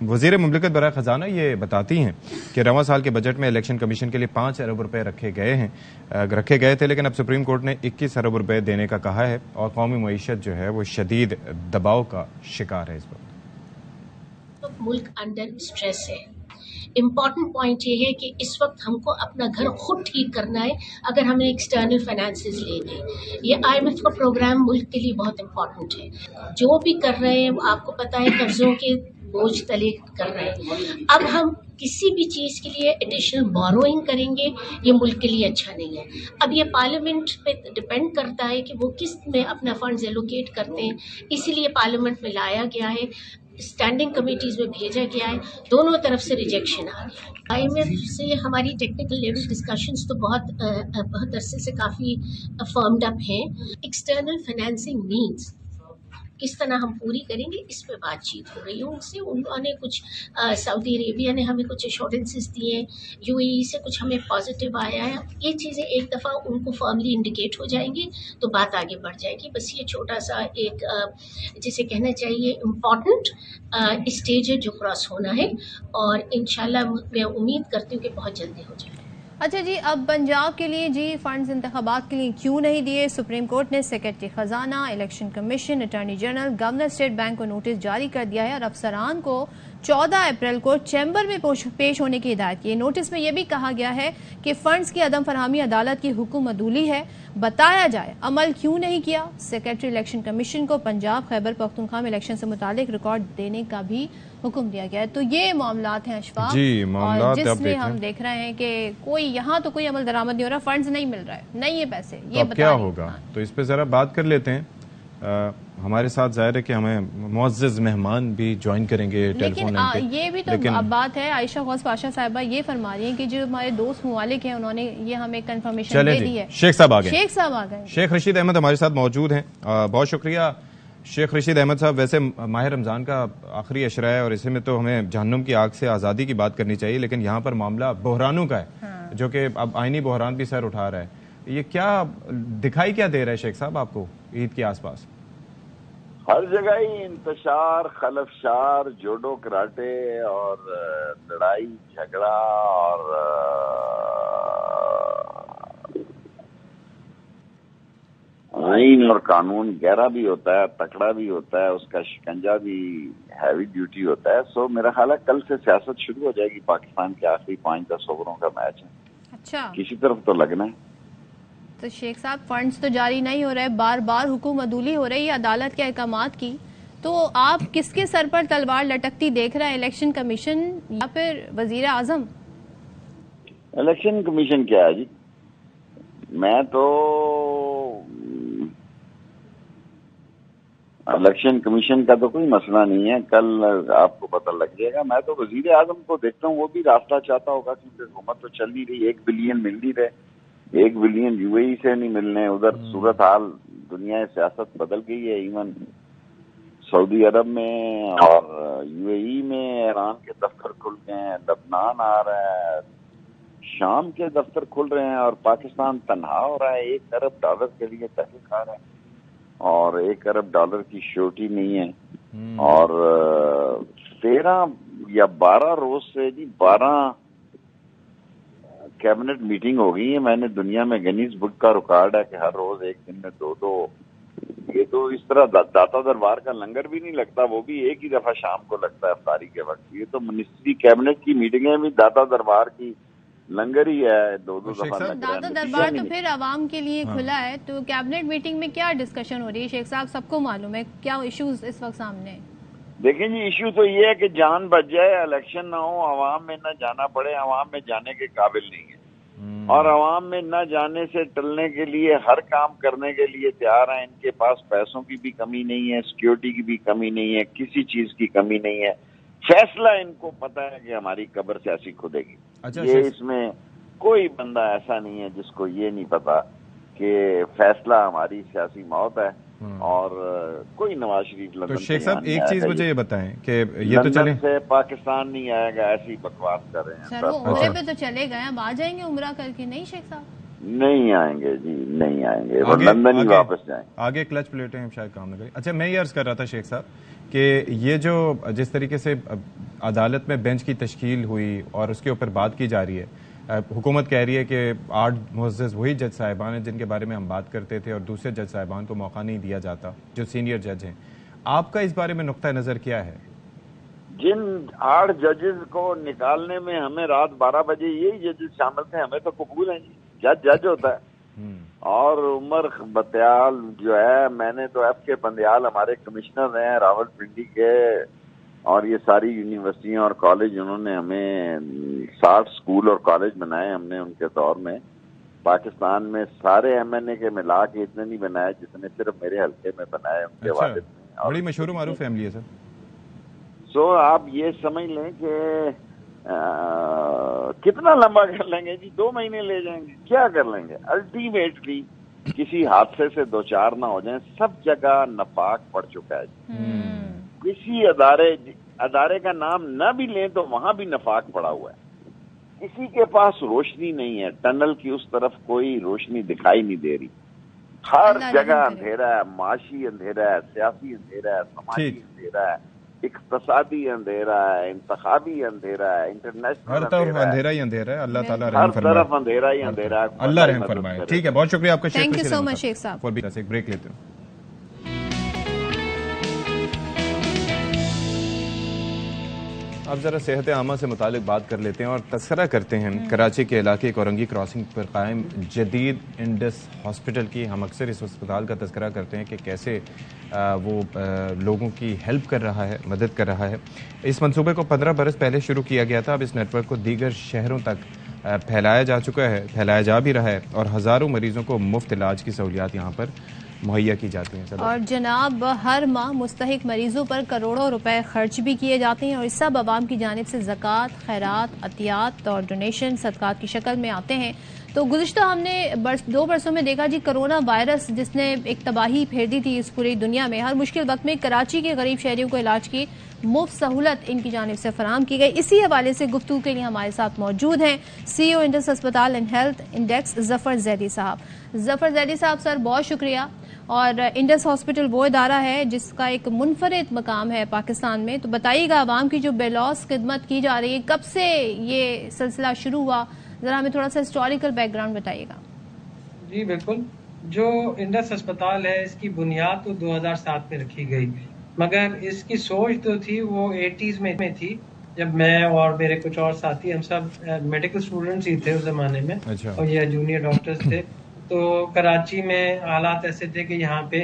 वजीर मुमलिकत बराए खजाना ये बताती हैं कि रवां साल के बजट में इलेक्शन कमीशन के लिए 5 अरब रुपए रखे गए थे, लेकिन अब सुप्रीम कोर्ट ने 21 अरब रुपए देने का कहा है और कौमी मईशत जो है वो शदीद दबाव का शिकार है। इस वक्त तो मुल्क अंडर स्ट्रेस है। इम्पॉर्टेंट पॉइंट ये है कि इस वक्त हमको अपना घर खुद ठीक करना है अगर हमें एक्सटर्नल फाइनेंसेस लेने। ये IMF का प्रोग्राम मुल्क के लिए बहुत इम्पॉर्टेंट है। जो भी कर रहे हैं आपको पता है कर्जों के बोझ तले कर रहे हैं। अब हम किसी भी चीज़ के लिए एडिशनल बोरोइंग करेंगे, ये मुल्क के लिए अच्छा नहीं है। अब ये पार्लियामेंट पे डिपेंड करता है कि वो किस में अपना फंड्स एलोकेट करते हैं, इसीलिए पार्लियामेंट में लाया गया है, स्टैंडिंग कमेटीज में भेजा गया है, दोनों तरफ से रिजेक्शन आ गया। IMF से हमारी टेक्निकल लेवल डिस्कशंस तो बहुत अरसे से काफ़ी फर्म्ड अप हैं। एक्सटर्नल फाइनेंसिंग मीन्स किस तरह हम पूरी करेंगे, इस पे बातचीत हो रही है उनसे। उन्होंने कुछ सऊदी अरेबिया ने हमें कुछ एश्योरेंसेस दिए, यूएई से कुछ हमें पॉजिटिव आया है। ये चीज़ें एक दफ़ा उनको फॉर्मली इंडिकेट हो जाएंगी तो बात आगे बढ़ जाएगी। बस ये छोटा सा एक जिसे कहना चाहिए इम्पॉर्टेंट स्टेज है जो क्रॉस होना है, और इंशाल्लाह मैं उम्मीद करती हूँ कि बहुत जल्दी हो जाए। अच्छा जी, अब पंजाब के लिए जी फंड्स इंतखाबात के लिए क्यों नहीं दिए? सुप्रीम कोर्ट ने सेक्रेटरी खजाना, election commission, attorney general, governor state bank को नोटिस जारी कर दिया है और अफसरान को 14 अप्रैल को चैम्बर में पेश होने की हिदायत की। नोटिस में यह भी कहा गया है कि फंड्स की अदम फरहमी अदालत की हुक्म अदूली है, बताया जाए अमल क्यों नहीं किया। सेक्रेटरी इलेक्शन कमीशन को पंजाब खैबर पख्तूनख्वा में इलेक्शन से मुतालिक रिकॉर्ड देने का भी हुक्म दिया गया है। तो ये मामलात हैं अशफाक जी, और जिसमें हम देख रहे हैं कि कोई यहाँ तो कोई अमल दरामद नहीं हो रहा, फंड्स नहीं मिल रहा है, नहीं ये पैसे, ये तो क्या होगा? तो इस पे जरा बात कर लेते हैं। हमारे साथ जाहिर है कि हमें मुअज़्ज़ज़ मेहमान भी ज्वाइन करेंगे टेलीफोन लाइन पे। ये भी तो अब बात है, आयशा गौस पाशा साहिबा ये फरमा रही हैं कि जो हमारे दोस्त मुवालिक हैं उन्होंने ये हमें कंफर्मेशन दे दी है। शेख साहब आ गए, शेख साहब आ गए, शेख रशीद अहमद हमारे साथ मौजूद हैं। बहुत शुक्रिया शेख रशीद अहमद साहब। वैसे माह रमज़ान का आखिरी अशरा है और इसी में तो हमें जहन्नुम की आग से आज़ादी की बात करनी चाहिए, लेकिन यहाँ पर मामला बहरानों का है जो कि अब आईनी बहरान भी सर उठा रहा है। ये क्या दिखाई क्या दे रहा है शेख साहब आपको ईद के आसपास? हर जगह ही इंतशार, खलफशार, जोडो कराटे और लड़ाई झगड़ा और आईन और कानून गहरा भी होता है, तकड़ा भी होता है, उसका शिकंजा भी हैवी ड्यूटी होता है। सो मेरा ख्याल है कल से सियासत शुरू हो जाएगी। पाकिस्तान के आखिरी 5-10 ओवरों का मैच है। अच्छा, किसी तरफ तो लगना है। तो शेख साहब फंड्स तो जारी नहीं हो रहे, बार बार हुकूम अदूली हो रही है अदालत के अहकामात की, तो आप किसके सर पर तलवार लटकती देख रहे हैं? इलेक्शन कमीशन या फिर वजीर आजम? इलेक्शन कमीशन क्या है जी? मैं तो इलेक्शन कमीशन का तो कोई मसला नहीं है, कल आपको पता लग जाएगा। मैं तो वजीर आजम को देखता हूँ, वो भी रास्ता चाहता होगा क्योंकि हुकूमत तो चल नहीं रही। 1 बिलियन मिल नहीं रहे, 1 बिलियन यूएई से नहीं मिलने। उधर सूरत हाल दुनिया सियासत बदल गई है। इवन सऊदी अरब में और यूएई में ईरान के दफ्तर खुल गए हैं, लबनान आ रहा है, शाम के दफ्तर खुल रहे हैं और पाकिस्तान तनहा हो रहा है। $1 अरब के लिए पैसे खा रहे हैं और $1 अरब की श्योरिटी नहीं है। और 13 या 12 रोज से जी 12 कैबिनेट मीटिंग हो गई है। मैंने दुनिया में गिनीज बुक का रिकॉर्ड है कि हर रोज एक दिन में 2-2। ये तो इस तरह दाता दरबार का लंगर भी नहीं लगता, वो भी एक ही दफा शाम को लगता है इफ्तारी के वक्त। ये तो मिनिस्ट्री कैबिनेट की मीटिंगें भी दाता दरबार की लंगर ही है, 2-2 दफा। दाता दरबार तो फिर आवाम के लिए खुला है, तो कैबिनेट मीटिंग में क्या डिस्कशन हो रही है शेख साहब? सबको मालूम है क्या इश्यूज इस वक्त सामने है? देखें जी, इश्यू तो ये है कि जान बच जाए, इलेक्शन ना हो, आवाम में न जाना पड़े। आवाम में जाने के काबिल नहीं है और आवाम में न जाने से टलने के लिए हर काम करने के लिए तैयार हैं। इनके पास पैसों की भी कमी नहीं है, सिक्योरिटी की भी कमी नहीं है, किसी चीज की कमी नहीं है। फैसला इनको पता है कि हमारी कब्र सियासी खुदेगी। अच्छा, ये इसमें कोई बंदा ऐसा नहीं है जिसको ये नहीं पता कि फैसला हमारी सियासी मौत है। और कोई नवाज शरीफ लंदन तो शेख साहब एक चीज मुझे ये बताएं कि ये तो चले से पाकिस्तान नहीं आएगा, ऐसी बकवास कर रहे हैं सर। वो उम्रे पे तो चले गए, अब आ जाएंगे उम्रा करके? नहीं शेख साहब, नहीं आएंगे जी, नहीं आएंगे, वो लंदन ही वापस जाएंगे। आगे क्लच प्लेटें शायद काम न करें। अच्छा, मैं ये अर्ज कर रहा था शेख साहब कि ये जो जिस तरीके से अदालत में बेंच की तश्कील हुई और उसके ऊपर बात की जा रही है, हुकूमत कह रही है कि 8 मुअज़्ज़ज़ वही जज साहिबान हैं जिनके बारे में हम बात करते थे और दूसरे जज साहिबान को मौका नहीं दिया जाता जो सीनियर जज हैं। आपका इस बारे में नुक्ता नज़र क्या है? जिन 8 जजेस को निकालने में हमें रात 12 बजे यही जजेस शामिल थे, हमें तो कबूल है जी। जज होता है। और उमर बत्याल जो है, मैंने तो FK बंदयाल हमारे कमिश्नर हैं रावलपिंडी के, और ये सारी यूनिवर्सिटियां और कॉलेज, उन्होंने हमें 60 स्कूल और कॉलेज बनाए हमने उनके दौर में। पाकिस्तान में सारे MNA के मिला के इतने नहीं बनाए जितने सिर्फ मेरे हल्के में बनाए उनके वालिद ने। बड़ी मशहूर मारूफ फैमिली है सर। सो आप ये समझ लें कि कितना लंबा कर लेंगे जी? 2 महीने ले जाएंगे, क्या कर लेंगे? अल्टीमेटली किसी हादसे से दो चार ना हो जाएं, सब जगह नफाक पड़ चुका है। किसी अदारे का नाम न भी लें तो वहां भी नफाक पड़ा हुआ है। किसी के पास रोशनी नहीं है, टनल की उस तरफ कोई रोशनी दिखाई नहीं दे रही। हर जगह अंधेरा है, माशी अंधेरा है, सियासी अंधेरा है, समाजी अंधेरा है, इक्तसादी अंधेरा है, इंतखाबी अंधेरा है, इंटरनेशनल हर तरफ अंधेरा ही अंधेरा है। अल्लाह ताला रहम हर फरमाए। तरफ अंधेरा ही अंधेरा है। अल्लाह रहम फरमाए। ठीक है, बहुत शुक्रिया आपका। Thank you so much Sheikh साहब। एक ब्रेक लेते हैं। अब जरा सेहत आमा से मुतालिक बात कर लेते हैं और तस्करा करते हैं कराची के इलाके कोरंगी क्रॉसिंग पर कायम जदीद इंडस हॉस्पिटल की। हम अक्सर इस अस्पताल का तस्करा करते हैं कि कैसे वो लोगों की हेल्प कर रहा है, मदद कर रहा है। इस मंसूबे को 15 बरस पहले शुरू किया गया था। अब इस नेटवर्क को दीगर शहरों तक फैलाया जा भी रहा है और हज़ारों मरीजों को मुफ्त इलाज की सहूलियात यहाँ पर मुहैया की जाती हैं। और जनाब, हर माह मुस्तहिक मरीजों पर करोड़ों रुपए खर्च भी किए जाते हैं और इस सब आवाम की जानिब से ज़कात, खैरात, अतियात और डोनेशन सदकात की शक्ल में आते हैं। तो गुज़िश्ता हमने 2 बरसों में देखा जी, कोरोना वायरस जिसने एक तबाही फेर दी थी इस पूरी दुनिया में, हर मुश्किल वक्त में कराची के गरीब शहरियों को इलाज की मुफ्त सहूलत इनकी जानिब से फराहम की गई। इसी हवाले से गुफ्तगू के लिए हमारे साथ मौजूद हैं CEO इंडस अस्पताल and health index Zafar Zaidi साहब। जफर जैदी साहब, सर बहुत शुक्रिया। और इंडस हॉस्पिटल वो इदारा है जिसका एक मुनफरिद मकाम है पाकिस्तान में, तो बताइएगा आवाम की जो बेलौस खिदमत की जा रही है, कब से ये सिलसिला शुरू हुआ, जरा हमें थोड़ा सा हिस्टोरिकल बैकग्राउंड बताइएगा। जी बिल्कुल, जो इंडस अस्पताल है इसकी बुनियाद तो 2007 में रखी गई, मगर इसकी सोच तो थी वो 80s में थी, जब मैं और मेरे कुछ और साथी, हम सब मेडिकल स्टूडेंट्स ही थे उस जमाने में। अच्छा। और ये जूनियर डॉक्टर्स थे। तो कराची में हालात ऐसे थे कि यहाँ पे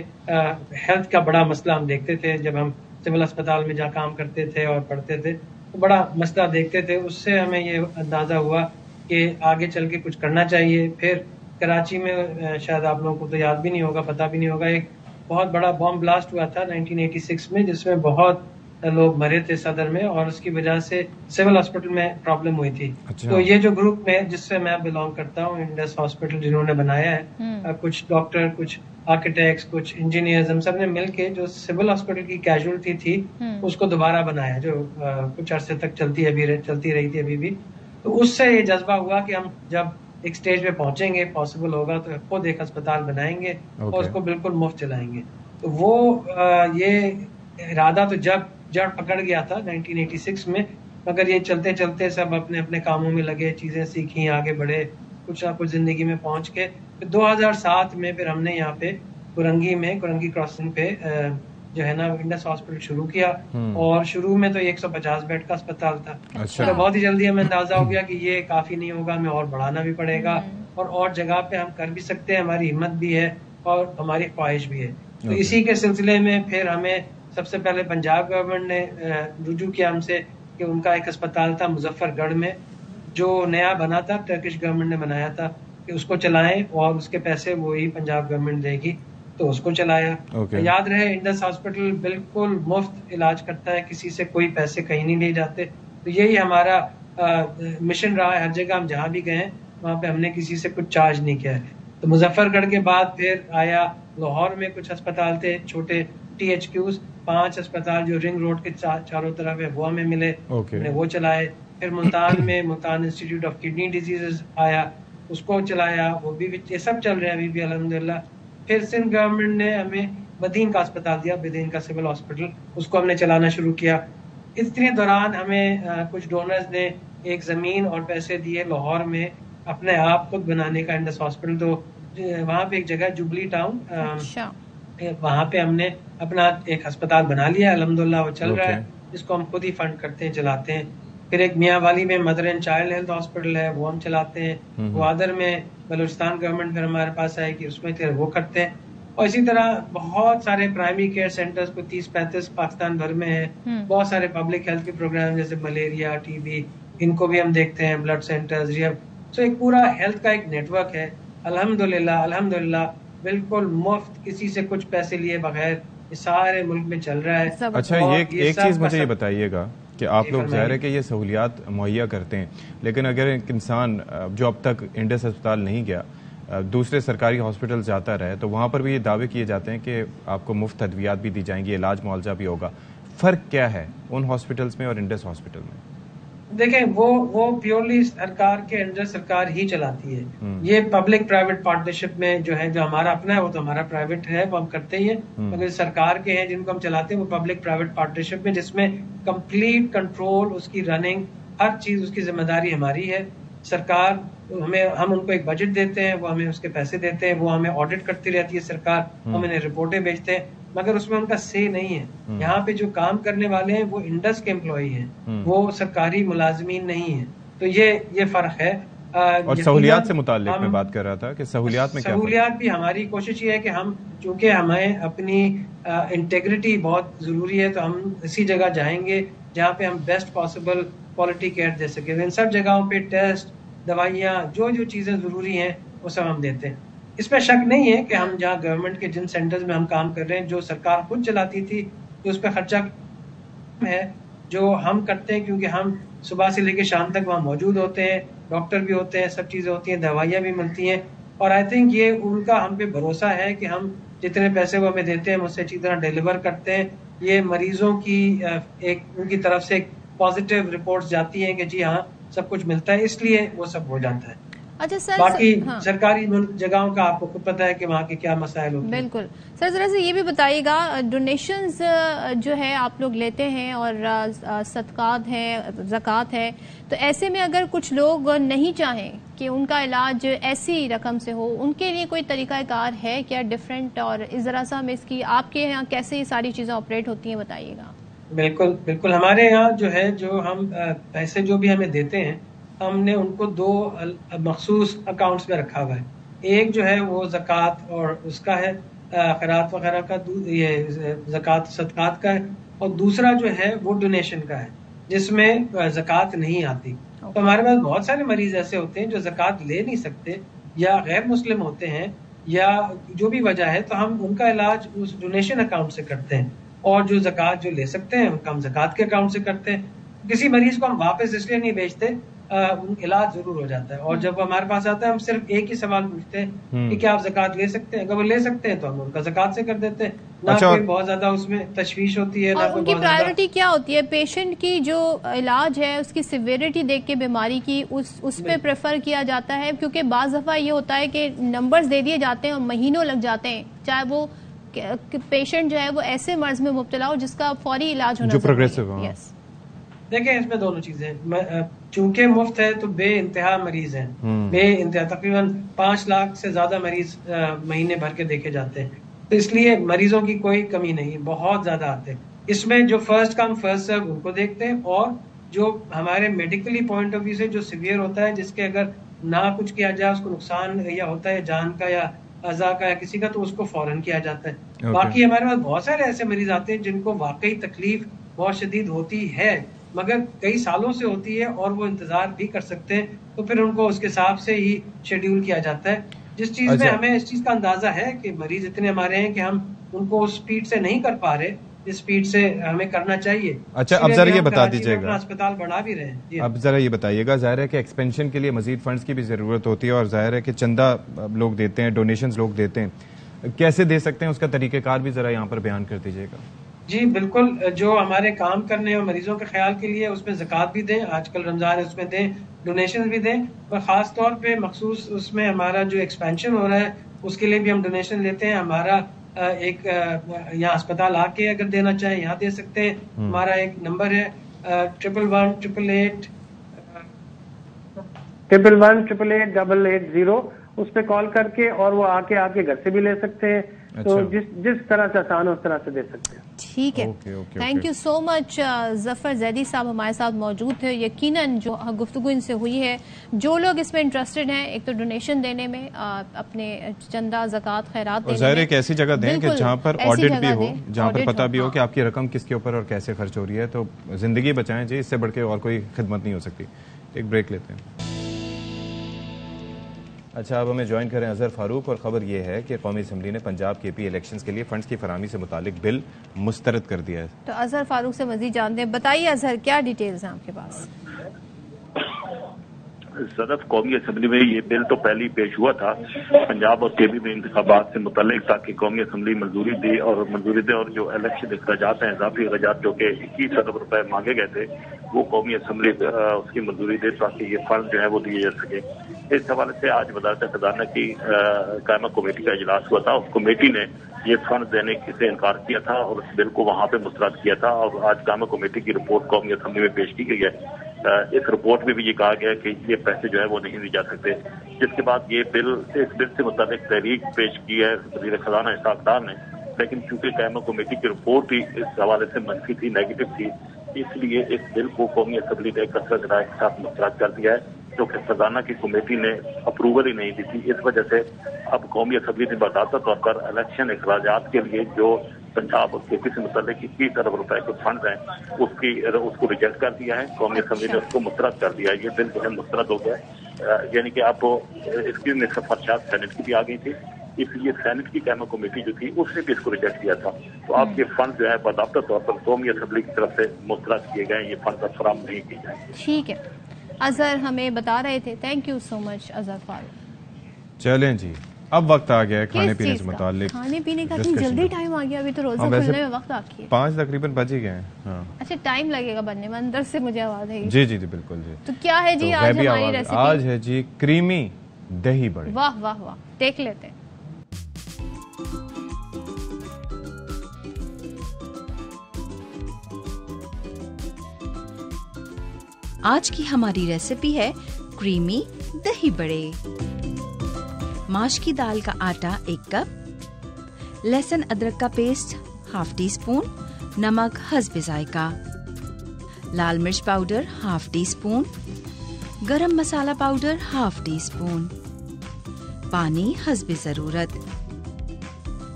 हेल्थ का बड़ा मसला हम देखते थे। जब हम सिविल अस्पताल में जहाँ काम करते थे और पढ़ते थे तो बड़ा मसला देखते थे। उससे हमें ये अंदाजा हुआ कि आगे चल के कुछ करना चाहिए। फिर कराची में शायद आप लोगों को तो याद भी नहीं होगा, पता भी नहीं होगा, एक बहुत बड़ा बॉम्ब ब्लास्ट हुआ था 1986 में, जिसमें बहुत लोग मरे थे सदर में, और उसकी वजह से सिविल हॉस्पिटल में प्रॉब्लम हुई थी। अच्छा। तो ये जो ग्रुप में जिससे मैं बिलोंग करता हूँ, इंडस हॉस्पिटल जिन्होंने बनाया है, कुछ डॉक्टर, कुछ आर्किटेक्ट्स, कुछ इंजीनियर्स, हम सब ने मिलके जो सिविल हॉस्पिटल की कैजुअलिटी थी उसको दोबारा बनाया, जो कुछ अरसे तक चलती रही थी अभी भी। तो उससे ये जज्बा हुआ कि हम जब एक स्टेज पे पहुंचेंगे, पॉसिबल होगा, तो खुद एक अस्पताल बनाएंगे और उसको बिल्कुल मुफ्त चलाएंगे। तो वो ये इरादा तो जब जड़ पकड़ गया था 1986 में, मगर ये चलते चलते सब अपने अपने कामों में लगे, चीजें सीखी, आगे बढ़े, कुछ ना कुछ जिंदगी में पहुंच के फिर 2007 में फिर हमने यहाँ पे कुरंगी क्रॉसिंग पे जो है ना इंडस हॉस्पिटल शुरू किया। और शुरू में तो 150 बेड का अस्पताल था। अच्छा। तो बहुत ही जल्दी हमें अंदाजा हो गया कि ये काफी नहीं होगा, हमें और बढ़ाना भी पड़ेगा और जगह पे हम कर भी सकते हैं, हमारी हिम्मत भी है और हमारी ख्वाहिश भी है। तो इसी के सिलसिले में फिर हमें सबसे पहले पंजाब गवर्नमेंट ने रुजू किया हमसे कि उनका एक अस्पताल था मुजफ्फरगढ़ में जो नया बना था, टर्किश गवर्नमेंट ने बनाया था, कि उसको चलाएं और उसके पैसे वही पंजाब गवर्नमेंट देगी, तो उसको चलाया। याद रहे इंडस हॉस्पिटल बिल्कुल मुफ्त इलाज करता है, किसी से कोई पैसे कहीं नहीं ले जाते। तो यही हमारा मिशन रहा है, हर जगह हम जहाँ भी गए वहाँ पे हमने किसी से कुछ चार्ज नहीं किया है। तो मुजफ्फरगढ़ के बाद फिर आया लाहौर में कुछ अस्पताल थे छोटे THQs, 5 अस्पताल जो रिंग रोड के चारों तरफ है वो हमें मिले, हमने वो चलाए। फिर मुल्तान में Multan institute of kidney diseases आया, उसको चलाया, वो भी ये सब चल रहे हैं अभी भी अल्हम्दुलिल्लाह। फिर सिंध गवर्नमेंट ने हमें बदीन का अस्पताल दिया, बदीन का सिविल हॉस्पिटल, उसको हमने चलाना शुरू किया। इतने दौरान हमें कुछ डोनर्स ने एक जमीन और पैसे दिए लाहौर में अपने आप खुद बनाने का इंडस हॉस्पिटल। तो वहाँ पे एक जगह जुबली टाउन, वहाँ पे हमने अपना एक अस्पताल बना लिया, अल्हम्दुलिल्लाह वो चल रहा है, जिसको हम खुद ही फंड करते हैं, चलाते हैं। फिर एक मियाँ वाली में mother and child health hospital है, वो हम चलाते हैं। ग्वादर में बलूचिस्तान गवर्नमेंट फिर हमारे पास आएगी, उसमें फिर वो करते हैं। और इसी तरह बहुत सारे प्राइमरी केयर सेंटर्स को 30-35 पाकिस्तान भर में है। बहुत सारे पब्लिक हेल्थ के प्रोग्राम जैसे मलेरिया, TB, इनको भी हम देखते हैं, ब्लड सेंटर्स, रिहब। तो एक पूरा हेल्थ का एक नेटवर्क है। अल्हम्दुलिल्लाह बिल्कुल मुफ्त, किसी से कुछ पैसे लिए बगैर ये सारे मुल्क में चल रहा है। अच्छा, ये एक चीज मुझे ये बताइएगा कि आप लोग ज़ाहिर है कि ये सहूलियात मुहैया करते हैं, लेकिन अगर एक इंसान जो अब तक इंडस अस्पताल नहीं गया दूसरे सरकारी हॉस्पिटल जाता रहे, तो वहाँ पर भी ये दावे किए जाते हैं कि आपको मुफ्त अद्वियात भी दी जाएंगी, इलाज मुआवजा भी होगा। फ़र्क क्या है उन हॉस्पिटल्स में और इंडस हॉस्पिटल में? देखें, वो प्योरली सरकार के अंडर सरकार ही चलाती है। ये पब्लिक प्राइवेट पार्टनरशिप में जो है, जो हमारा अपना है वो तो हमारा प्राइवेट है, वो हम करते ही हैं, मगर सरकार के हैं जिनको हम चलाते हैं वो पब्लिक प्राइवेट पार्टनरशिप में, जिसमें कंप्लीट कंट्रोल, उसकी रनिंग, हर चीज उसकी जिम्मेदारी हमारी है। सरकार हम उनको एक बजट देते हैं, वो हमें उसके पैसे देते हैं, वो हमें ऑडिट करती रहती है सरकार, हम इन्हें रिपोर्टें भेजते हैं, मगर उसमें उनका से नहीं है। यहाँ पे जो काम करने वाले हैं वो इंडस के एम्प्लॉई हैं, वो सरकारी मुलाजमीन नहीं है। तो ये फर्क है। और सहूलियात से मुताल्लिक मैं बात कर रहा था कि सहूलियात में क्या? सहूलियात भी हमारी कोशिश ये है कि हम, चूंकि हमें अपनी इंटेग्रिटी बहुत जरूरी है, तो हम इसी जगह जाएंगे जहाँ पे हम बेस्ट पॉसिबल क्वालिटी केयर दे सके। इन सब जगहों पे टेस्ट, दवाइयाँ, जो चीजें जरूरी हैं वो सब हम देते हैं। इसमें शक नहीं है कि हम जहाँ गवर्नमेंट के जिन सेंटर्स में हम काम कर रहे हैं, जो सरकार खुद चलाती थी, जो उस पर खर्चा है, जो हम करते हैं, क्योंकि हम सुबह से लेकर शाम तक वहाँ मौजूद होते हैं, डॉक्टर भी होते हैं, सब चीजें होती हैं, दवाइयाँ भी मिलती हैं, और आई थिंक ये उनका हम पे भरोसा है कि हम जितने पैसे वो हमें देते हैं उससे अच्छी तरह डिलीवर करते हैं। ये मरीजों की एक उनकी तरफ से एक पॉजिटिव रिपोर्ट्स जाती हैं कि जी हाँ सब कुछ मिलता है, इसलिए वो सब हो जाता है। अच्छा सर, बाकी सरकारी जगहों का आपको खुद पता है कि वहाँ के क्या मसाइल होते हैं। बिल्कुल सर, जरा से ये भी बताइएगा, डोनेशंस जो है आप लोग लेते हैं और सदकात है, ज़कात है, तो ऐसे में अगर कुछ लोग नहीं चाहें कि उनका इलाज ऐसी रकम से हो, उनके लिए कोई तरीकाकार है क्या डिफरेंट? और इस जरा सा हमें इसकी, आपके यहाँ कैसे ये सारी चीज़ें ऑपरेट होती हैं, बताइएगा। बिल्कुल हमारे यहाँ जो है, जो हम पैसे जो भी हमें देते हैं, हमने उनको दो मखसूस अकाउंट्स में रखा हुआ है। एक जो है वो ज़कात और उसका है, खैरात वगैरह का, ये ज़कात सदकात का है, और दूसरा जो है वो डोनेशन का है, जिसमें ज़कात नहीं आती। तो हमारे पास बहुत सारे मरीज ऐसे होते हैं जो ज़कात ले नहीं सकते, या गैर मुस्लिम होते हैं, या जो भी वजह है, तो हम उनका इलाज उस डोनेशन अकाउंट से करते हैं, और जो ज़कात जो ले सकते हैं उनका हम ज़कात के अकाउंट से करते हैं। किसी मरीज को हम वापस इसलिए नहीं भेजते, इलाज जरूर हो जाता है, और जब हमारे पास आता है हम सिर्फ एक ही सवाल पूछते हैं कि क्या आप ज़कात ले सकते हैं? अगर वो ले सकते हैं तो हम उनका ज़कात से कर देते हैं। ना कोई बहुत ज्यादा उसमें तशवीश होती है, ना कोई उनकी प्रायोरिटी क्या होती है? पेशेंट की जो इलाज है उसकी सिवियरिटी देख के बीमारी की उस पे प्रेफर किया जाता है, क्योंकि बाज़ दफ़ा ये होता है कि नंबर्स दे दिए जाते हैं और महीनों लग जाते हैं, चाहे वो पेशेंट जो है वो ऐसे मर्ज में मुब्तला हो जिसका फौरी इलाज होना, जो प्रोग्रेसिव हो। यस, देखिए इसमें दोनों चीजें, चूंकि मुफ्त है तो बे इंतहा मरीज हैं, बे इंतहा तकरीबन 5 लाख से ज्यादा मरीज महीने भर के देखे जाते हैं, तो इसलिए मरीजों की कोई कमी नहीं, बहुत ज्यादा आते हैं। इसमें जो फर्स्ट कम फर्स्ट सर्व उनको देखते हैं, और जो हमारे मेडिकली पॉइंट ऑफ व्यू से जो सीवियर होता है, जिसके अगर ना कुछ किया जाए उसको नुकसान या होता है जान का या अज़ा का या किसी का, तो उसको फौरन किया जाता है। बाकी हमारे पास बहुत सारे ऐसे मरीज आते हैं जिनको वाकई तकलीफ बहुत शदीद होती है, मगर कई सालों से होती है, और वो इंतजार भी कर सकते हैं, तो फिर उनको उसके हिसाब से ही शेड्यूल किया जाता है। जिस चीज में हमें इस चीज का अंदाजा है कि मरीज इतने हमारे हैं कि हम उनको उस स्पीड से नहीं कर पा रहे जिस स्पीड से हमें करना चाहिए। अच्छा, अब जरा ये बता दीजिएगा, अस्पताल बढ़ा भी रहे हैं। अब जरा ये बताइएगा, जाहिर है कि एक्सपेंशन के लिए मजीद फंड्स की भी जरूरत होती है, और जाहिर है कि चंदा लोग देते हैं, डोनेशंस लोग देते हैं, कैसे दे सकते हैं उसका तरीकेकार भी जरा यहाँ पर बयान कर दीजिएगा। जी बिल्कुल, जो हमारे काम करने और मरीजों के ख्याल के लिए उसमें ज़कात भी दें, आजकल रमजान है उसमें दें, डोनेशन भी दें, और ख़ास तौर पे मखसूस उसमें हमारा जो एक्सपेंशन हो रहा है उसके लिए भी हम डोनेशन लेते हैं। हमारा एक यहाँ अस्पताल आके अगर देना चाहें यहाँ दे सकते हैं। हमारा एक नंबर है 111-888-880, उस पर कॉल करके, और वो आके घर से भी ले सकते हैं। तो जिस तरह से आसान है उस तरह से दे सकते हैं। ठीक है, thank you so much. Zafar Zaidi साहब हमारे साथ मौजूद थे। यकीनन जो गुफ्तगू इनसे हुई है, जो लोग इसमें इंटरेस्टेड हैं, एक तो डोनेशन देने में, अपने चंदा ज़कात खैरात देने में, एक ऐसी जगह दें कि जहाँ पर ऑडिट भी हो, जहाँ पर पता भी हो कि आपकी रकम किसके ऊपर और कैसे खर्च हो रही है, तो जिंदगी बचाएं जी, इससे बढ़ के और कोई खिदमत नहीं हो सकती। एक ब्रेक लेते हैं। अच्छा, अब हमें ज्वाइन करें अजहर फारूक, और खबर यह है कि कौमी असम्बली ने पंजाब केपी इलेक्शंस के लिए फंड्स की फराहमी से मुतालिक बिल मुस्तरद कर दिया है। तो अजहर फारूक से मजीद जानते हैं। बताइए अजहर, क्या डिटेल्स हैं आपके पास? सदफ कौमी असम्बली में ये बिल तो पहले ही पेश हुआ था पंजाब और केबी में इंतखाबात से मुतल्लिक, ताकि कौमी असम्बली मंजूरी दे और जो इलेक्शन अखराजात हैं, इजाफी अखराजात जो कि 21 अरब रुपए मांगे गए थे, वो कौमी असम्बली उसकी मंजूरी दे ताकि ये फंड जो है वो दिए जा सके। इस हवाले से आज वजारत खजाना की कायमा कमेटी का इजलास हुआ था। उस कमेटी ने ये फंड देने से इनकार किया था और उस बिल को वहां पे मुस्तरद किया था और आज कायमा कमेटी की रिपोर्ट कौमी असम्बली में पेश की गई है। इस रिपोर्ट में भी ये कहा गया कि ये पैसे जो है वो नहीं दिए जा सकते, जिसके बाद ये इस बिल से मुताबिक तहरीक पेश की है वज़ीर खजाना इसहाक़ डार ने, लेकिन चूंकि कायमा कमेटी की रिपोर्ट ही इस हवाले से मंफी थी, नेगेटिव थी, इसलिए इस बिल को कौमी असम्बली ने कसरत राय के साथ मुस्तरद कर दिया है, जो कि खजाना की कमेटी ने अप्रूवल ही नहीं दी थी। इस वजह से अब कौमी असम्बली ने बाकायदा तौर पर इलेक्शन अखराजात के लिए जो पंजाब और केपी से मुतल्लिक 21 अरब रुपए के फंड हैं उसको रिजेक्ट कर दिया है। कौमी असम्बली ने उसको मुस्तरद कर दिया है। ये बिल जो है मुस्तरद हो गया है, यानी कि आप इसकी सिफारिशात सेनेट की भी आ गई थी, इसलिए सेनेट की कायमा कमेटी जो थी उसने भी इसको रिजेक्ट किया था। तो आप ये फंड जो है बाकायदा तौर पर कौमी असम्बली की तरफ से मुस्तरद किए गए, ये फंड अब फराहम नहीं किए जाए। ठीक है, अजहर हमें बता रहे थे। Thank you so much Azhar Farooq. चलें जी, अब वक्त आ गया है खाने पीने से मुताल्लिक। खाने पीने का इतनी जल्दी टाइम आ गया, अभी तो रोजा खुलने में वक्त बाकी है। 5 तकरीबन बज ही गए हैं। हाँ। अच्छा, टाइम लगेगा बनने में, अंदर से मुझे आवाज है। जी जी जी बिल्कुल जी। तो क्या है जी आज हमारी रेसिपी? आज है जी क्रीमी दही बड़े। वाह वाह वाह, देख लेते हैं। आज की हमारी रेसिपी है क्रीमी दही बड़े। माश की दाल का आटा 1 कप, लहसुन अदरक का पेस्ट ½ टी स्पून, नमक हस्बे जायका, लाल मिर्च पाउडर ½ टी स्पून, गरम मसाला पाउडर ½ टी स्पून, पानी हस्बे जरूरत।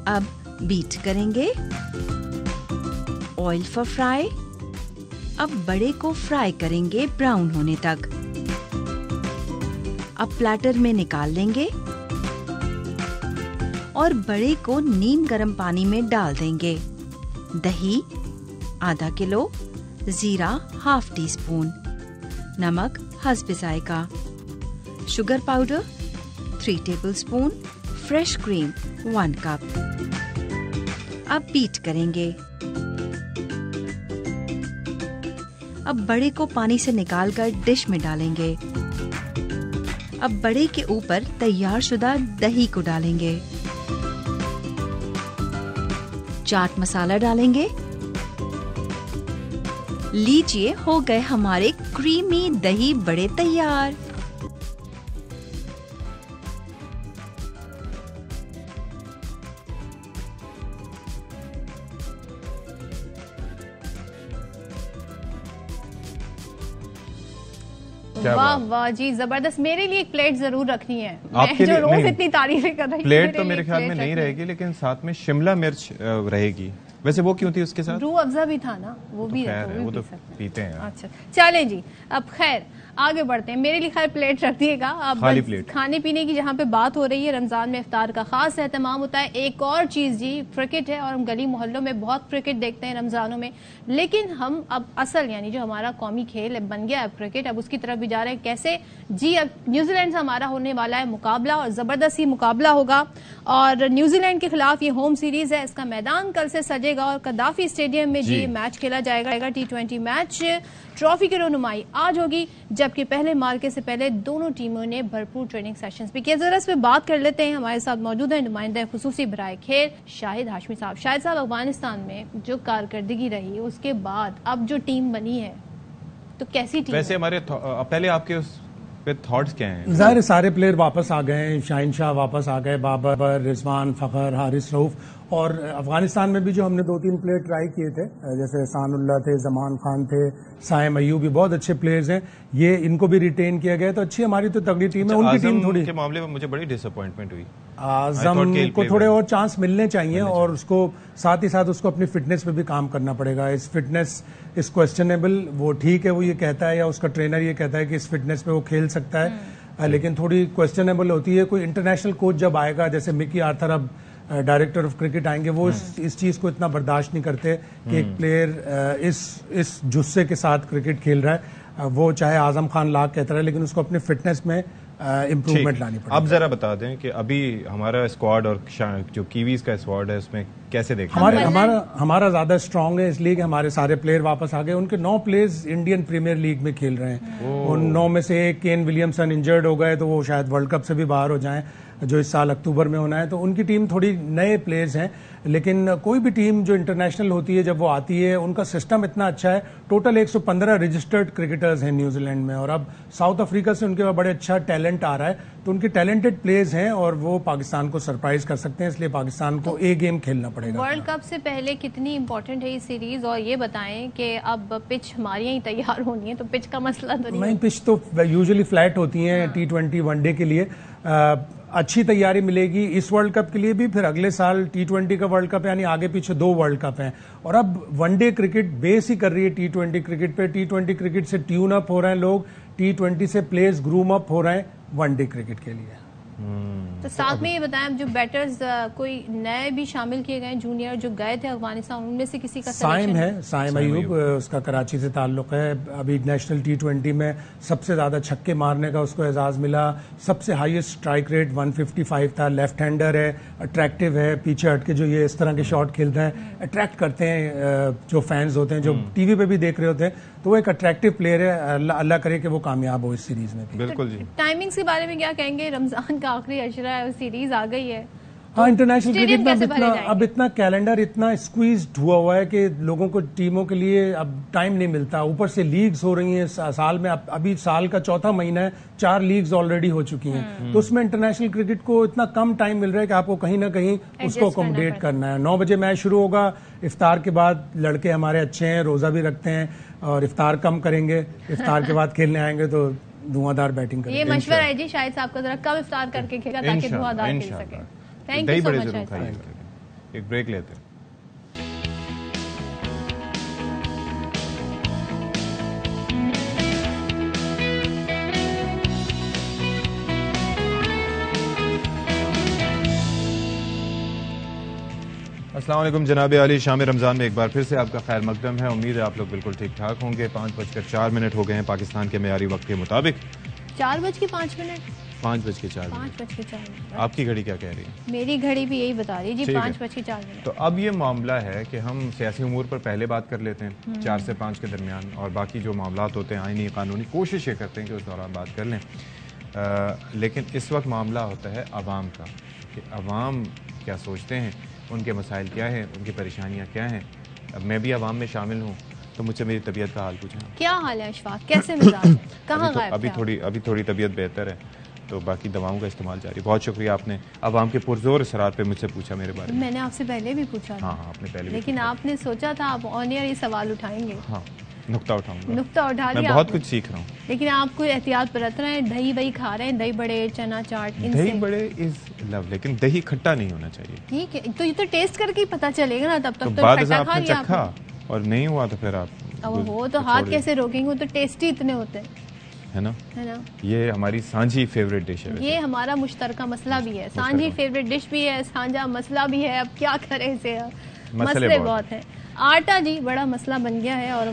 अब बीट करेंगे। Oil for fry. अब बड़े को फ्राई करेंगे ब्राउन होने तक। अब प्लेटर में निकाल लेंगे और बड़े को नीम गर्म पानी में डाल देंगे। दही ½ किलो, जीरा ½ टी स्पून, नमक हस्बे जायका, sugar powder 3 tablespoon, fresh cream 1 cup. अब बीट करेंगे। अब बड़े को पानी से निकालकर डिश में डालेंगे। अब बड़े के ऊपर तैयार शुदा दही को डालेंगे। चाट मसाला डालेंगे। लीजिए, हो गए हमारे क्रीमी दही बड़े तैयार। वाह वाह जी, जबरदस्त। मेरे लिए एक प्लेट जरूर रखनी है। मैं जो रोज इतनी तारीफें कर रही हूँ, प्लेट तो मेरे ख्याल में नहीं रहेगी, लेकिन साथ में शिमला मिर्च रहेगी। वैसे वो क्यों थी उसके साथ? रूह अफ़ज़ा भी था ना, वो भी वो तो पीते हैं। अच्छा चलें जी, अब खैर आगे बढ़ते हैं। मेरे लिए खैर प्लेट रख दिएगा। अब खाने पीने की जहाँ पे बात हो रही है, रमजान में इफ्तार का खास एहतमाम होता है। एक और चीज जी क्रिकेट है, और हम गली मोहल्लों में बहुत क्रिकेट देखते हैं रमजानों में, लेकिन हम अब असल यानी जो हमारा कौमी खेल बन गया है क्रिकेट, अब उसकी तरफ भी जा रहे हैं। कैसे जी? अब न्यूजीलैंड से हमारा होने वाला है मुकाबला, और जबरदस्त ही मुकाबला होगा। और न्यूजीलैंड के खिलाफ ये होम सीरीज है। इसका मैदान कल से सजेगा और कद्दाफी स्टेडियम में जी मैच खेला जाएगा। T20 match. ट्रॉफी की रोनुमाई आज होगी, जबकि पहले मार्के से पहले दोनों टीमों ने भरपूर ट्रेनिंग सेशंस भी किए। जरा इस पे बात कर लेते हैं। हमारे साथ मौजूद है नुमाइंदा खुसूसी बराए खेल शाहिद हाशमी साहब। शाहिद साहब, अफगानिस्तान में जो कारकर्दगी रही उसके बाद अब जो टीम बनी है, तो कैसी टीम? वैसे हमारे पहले आपके उस पे थॉट्स क्या हैं? ज़ाहिर सारे प्लेयर वापस आ गए हैं। शाहिन शाह वापस आ गए, बाबर, रिजवान, फखर, हारिस रऊफ। और अफगानिस्तान में भी जो हमने 2-3 प्लेयर ट्राई किए थे, जैसे सानुल्लाह थे, जमान खान थे, साइम अयूबी, बहुत अच्छे प्लेयर्स हैं। ये इनको भी रिटेन किया गया, तो अच्छी हमारी तो तगड़ी टीम है। उनकी टीम थोड़ी के मामले में मुझे बड़ी डिसअपॉइंटमेंट हुई। आजम को थोड़े और चांस मिलने चाहिए, और उसको साथ ही साथ उसको अपनी फिटनेस पे भी काम करना पड़ेगा। इस फिटनेस इस क्वेश्चनेबल, वो ठीक है, वो ये कहता है या उसका ट्रेनर ये कहता है कि इस फिटनेस पे वो खेल सकता है, लेकिन थोड़ी क्वेश्चनेबल होती है। कोई इंटरनेशनल कोच जब आएगा, जैसे मिकी आर्थर अब डायरेक्टर ऑफ क्रिकेट आएंगे, वो इस चीज को इतना बर्दाश्त नहीं करते कि एक प्लेयर इस जुस्से के साथ क्रिकेट खेल रहा है। वो चाहे आजम खान लाख कहता रहे, लेकिन उसको अपने फिटनेस में इम्प्रूवमेंट लानी पड़ेगी। अब जरा बता दें कि अभी हमारा स्क्वाड और जो कीवीज का स्क्वाड है उसमें कैसे देखते हैं? हमारा ज्यादा स्ट्रांग है इसलिए कि हमारे सारे प्लेयर वापस आ गए। उनके 9 प्लेयर्स इंडियन प्रीमियर लीग में खेल रहे हैं। उन 9 में से एक केन विलियमसन इंजर्ड हो गए, तो वो शायद वर्ल्ड कप से भी बाहर हो जाएं, जो इस साल अक्टूबर में होना है। तो उनकी टीम थोड़ी नए प्लेयर्स हैं, लेकिन कोई भी टीम जो इंटरनेशनल होती है जब वो आती है, उनका सिस्टम इतना अच्छा है। टोटल 115 रजिस्टर्ड क्रिकेटर्स हैं न्यूजीलैंड में, और अब साउथ अफ्रीका से उनके पास बड़े अच्छा टैलेंट आ रहा है। तो उनके टैलेंटेड प्लेयर्स हैं और वो पाकिस्तान को सरप्राइज कर सकते हैं, इसलिए पाकिस्तान को एक गेम खेलना पड़ेगा। वर्ल्ड कप से पहले कितनी इंपॉर्टेंट है ये सीरीज, और ये बताएं कि अब पिच हमारी यहीं तैयार होनी है, तो पिच का मसला तो नहीं? पिच तो यूजुअली फ्लैट होती है T20 वनडे के लिए। अच्छी तैयारी मिलेगी इस वर्ल्ड कप के लिए भी, फिर अगले साल T20 का वर्ल्ड कप है, यानी आगे पीछे 2 वर्ल्ड कप हैं। और अब वनडे क्रिकेट बेस ही कर रही है T20 क्रिकेट पे। T20 क्रिकेट से ट्यून अप हो रहे हैं लोग, T20 से प्लेयर्स ग्रूम अप हो रहे हैं वनडे क्रिकेट के लिए। तो साथ में ये बताएं, जो बैटर्स कोई नए भी शामिल किए गए जूनियर जो गए थे अफगानिस्तान, उनमें से किसी का साइम है, साइम अयूब, उसका कराची से ताल्लुक है। अभी नेशनल T20 में सबसे ज्यादा छक्के मारने का उसको एजाज मिला, सबसे हाईएस्ट स्ट्राइक रेट 155 था। लेफ्ट हैंडर है, अट्रैक्टिव है, पीछे हट के जो ये इस तरह के शॉट खेलते हैं अट्रैक्ट करते हैं जो फैंस होते हैं, जो टीवी पे भी देख रहे होते हैं। तो वो एक अट्रैक्टिव प्लेयर है, अल्लाह करे कि वो कामयाब हो इस सीरीज में। बिल्कुल जी। टाइमिंग्स के बारे में क्या कहेंगे? रमजान का आखिरी अशरा है, सीरीज आ गई है। हाँ, इंटरनेशनल क्रिकेट में अब इतना कैलेंडर इतना स्क्वीज्ड हुआ है कि लोगों को टीमों के लिए अब टाइम नहीं मिलता। ऊपर से लीग्स हो रही हैं साल में, अभी साल का 4था महीना है, 4 लीग्स ऑलरेडी हो चुकी हैं। तो उसमें इंटरनेशनल क्रिकेट को इतना कम टाइम मिल रहा है कि आपको कहीं ना कहीं उसको अकोमोडेट करना है। 9 बजे मैच शुरू होगा, इफ्तार के बाद लड़के हमारे अच्छे हैं, रोजा भी रखते हैं, और इफ्तार कम करेंगे, इफ्तार के बाद खेलने आएंगे तो धुआंधार बैटिंग करेंगे। ये मशवरा है जी शायद साहब का, जरा कम इफ्तार करके खेलेगा ताकि धुआंधार खेल सके। Thank you so much. एक ब्रेक लेते हैं। अस्सलाम वालेकुम जनाब आली, शाम रमज़ान में एक बार फिर से आपका खैर मकदम है। उम्मीद है आप लोग बिल्कुल ठीक ठाक होंगे। 5:04 हो गए हैं पाकिस्तान के मेयारी वक्त के मुताबिक। 4:05 5:04। आपकी घड़ी क्या कह रही है? मेरी घड़ी भी यही बता रही है जी, 5:04। तो अब ये मामला है कि हम सियासी उमूर पर पहले बात कर लेते हैं 4 से 5 के दरमियान, और बाकी जो मामलात होते हैं आईनी कानूनी कोशिश ये करते हैं कि उस दौरान बात कर लें। लेकिन इस वक्त मामला होता है अवाम का, कि अवाम क्या सोचते हैं, उनके मसाइल क्या हैं, उनकी परेशानियाँ क्या हैं। अब मैं भी अवाम में शामिल हूँ, तो मुझसे मेरी तबीयत का हाल पूछा। क्या हाल है अशफाक, कैसे मिजाज है? कहाँ गायब थे? अभी थोड़ी तबीयत बेहतर है, तो बाकी दवाओं का इस्तेमाल जारी। बहुत शुक्रिया, आपने अवाम के पुरजोर असरात पे मुझसे पूछा मेरे बारे में। मैंने आपसे पहले भी पूछा था। हाँ, आपने पहले, लेकिन आपने सोचा था आप ऑन एयर ये सवाल उठाएंगे। हाँ, नुक्ता उठाऊंगा। नुक्ता उठा लिया। मैं बहुत कुछ सीख रहा हूँ, लेकिन आपको एहतियात बरत रहे हैं। दही बही खा रहे हैं, दही बड़े, चना चाट, दही बड़े इज लव, लेकिन दही खट्टा नहीं होना चाहिए। ठीक है, तो ये तो टेस्ट करके ही पता चलेगा ना, तब तक तो खट्टा खा लिया आपने और नहीं हुआ तो फिर आप वो तो हाथ कैसे रोकेंगे, तो टेस्टी इतने होते हैं, है ना। ये हमारी सांझी फेवरेट डिश है। ये हमारा मुश्तरका मसला भी है, सांझी फेवरेट डिश भी है, साझा मसला भी है। अब क्या करें इसे, मसले बहुत हैं। आटा जी बड़ा मसला बन गया है, और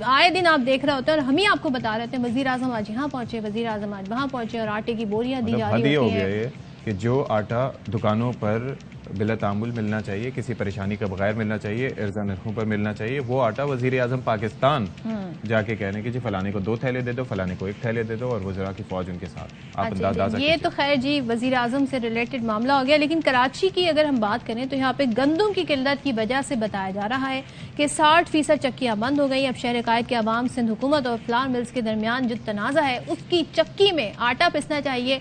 आए दिन आप देख रहे होते हैं, और हम ही आपको बता रहे थे वजीर आजम आज यहाँ पहुंचे, वजीर आजम आज वहाँ पहुंचे, और आटे की बोरियां दी जा रही होती है कि जो आटा दुकानों पर बिला तामुल मिलना चाहिए, किसी परेशानी के बगैर मिलना चाहिए, अर्जा नरखों पर मिलना चाहिए, वो आटा वजीर आजम पाकिस्तान जाके कहने की जी फलाने को 2 थैले दे दो, फलाने को 1 थैले दे दो, और वज़रा की फौज उनके साथ। आप अंदाजा ये तो खैर जी वजीर आजम से रिलेटेड मामला हो गया। लेकिन कराची की अगर हम बात करें तो यहाँ पे गंदम की किल्लत की वजह से बताया जा रहा है कि 60% चक्कियाँ बंद हो गई। अब शहर कायद के अवाम, सिंध हुकूमत और फ्लावर मिल्स के दरमियान जो तनाज़ा है, उसकी चक्की में आटा पिसना चाहिए,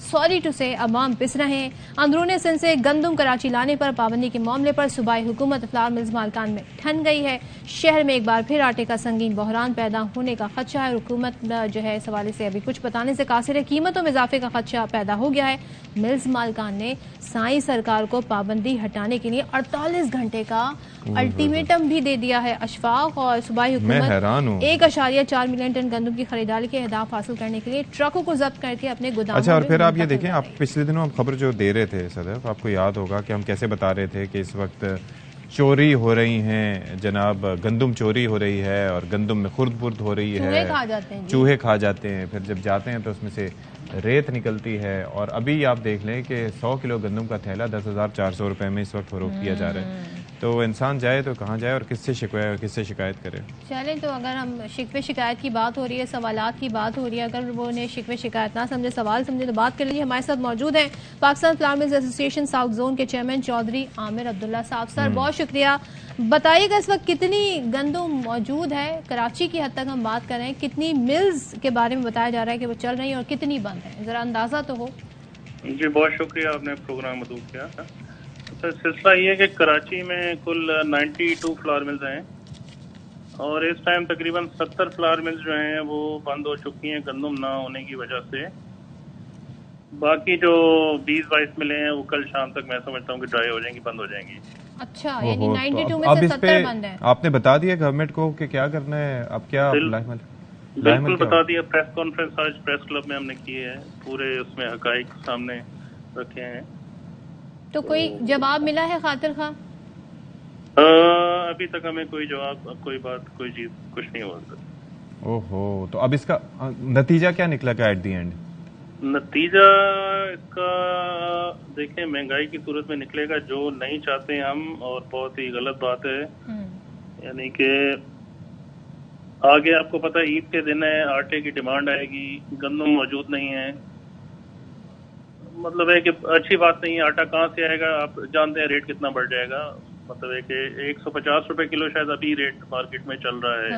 सॉरी टू से अवाम पिस रहे हैं। अंदरूनी सिंध से गंदम कराची लाने पर पाबंदी के मामले पर सूबाई हुकूमत फ्लावर मिल्स मालकान में ठन गई है। शहर में एक बार फिर आटे का संगीन बहरान पैदा होने का खदशा है। हुकूमत जो है इस हवाले से अभी कुछ बताने से कासिर है। कीमतों में इजाफे का खदशा पैदा हो गया है। मिल्स मालकान ने साई सरकार को पाबंदी हटाने के लिए 48 घंटे का अल्टीमेटम भी दे दिया है। अशफाक और सूबाई हुकूमत 1.4 मिलियन टन गंदम की खरीदारी के अहदाफ हासिल करने के लिए ट्रकों को जब्त करके अपने गोदाम। अच्छा, और फिर आप ये देखें, आप पिछले दिनों आप खबर जो दे रहे थे सदफ, आपको याद होगा कि हम कैसे बता रहे थे कि इस वक्त चोरी हो रही हैं जनाब, गंदम चोरी हो रही है और गंदम में खुर्द बुर्द हो रही है, चूहे खा जाते हैं। फिर जब जाते हैं तो उसमें से रेत निकलती है। और अभी आप देख लें कि 100 किलो गंदम का थैला 10,400 रुपए में इस वक्त फरोख्त किया जा रहा है। तो इंसान जाए तो कहाँ जाए और किससे शिकायत करे? चलें, तो अगर हम शिकवे शिकायत की बात हो रही है, सवालात की बात हो रही है, अगर वो उन्हें शिकवे शिकायत ना समझे, सवाल समझे, तो बात कर लीजिए। हमारे साथ मौजूद हैं Pakistan farmers association south zone के चेयरमैन चौधरी आमिर अब्दुल्ला साहब। सर बहुत शुक्रिया। बताइएगा इस वक्त कितनी गंदम मौजूद है? कराची की हद तक हम बात कर रहे हैं, कितनी मिल्स के बारे में बताया जा रहा है कि वो चल रही है और कितनी बंद है, जरा अंदाजा तो हो। जी बहुत शुक्रिया, आपने प्रोग्राम मदद किया। तो सिलसिला ये है कि कराची में कुल 92 फ्लावर मिल्स हैं और इस टाइम तकरीबन 70 फ्लावर मिल्स जो हैं वो बंद हो चुकी हैं गंदम ना होने की वजह से। बाकी जो 20-22 मिले हैं वो कल शाम तक मैं समझता हूँ कि ड्राई हो जाएंगी, बंद हो जाएंगी। अच्छा, यानी 92 में से 70 बंद है। आपने बता दिया गवर्नमेंट को कि क्या करना है, अब क्या बिल्कुल बता दिया। प्रेस कॉन्फ्रेंस आज प्रेस क्लब में हमने की है, पूरे उसमें हकाइक सामने रखे हैं। तो कोई जवाब मिला है खातिर खां? अभी तक हमें कोई जवाब, कोई बात, कोई चीज कुछ नहीं हुआ। ओहो, तो अब इसका नतीजा क्या निकला का एट दी एंड? नतीजा इसका देखें, महंगाई की सूरत में निकलेगा जो नहीं चाहते हम, और बहुत ही गलत बात है। यानी कि आगे आपको पता है ईद के दिन है, आटे की डिमांड आएगी, गंदम मौजूद नहीं है, मतलब है कि अच्छी बात नहीं है। आटा कहाँ से आएगा? आप जानते हैं रेट कितना बढ़ जाएगा। मतलब है कि 150 रुपए किलो शायद अभी रेट मार्केट में चल रहा है।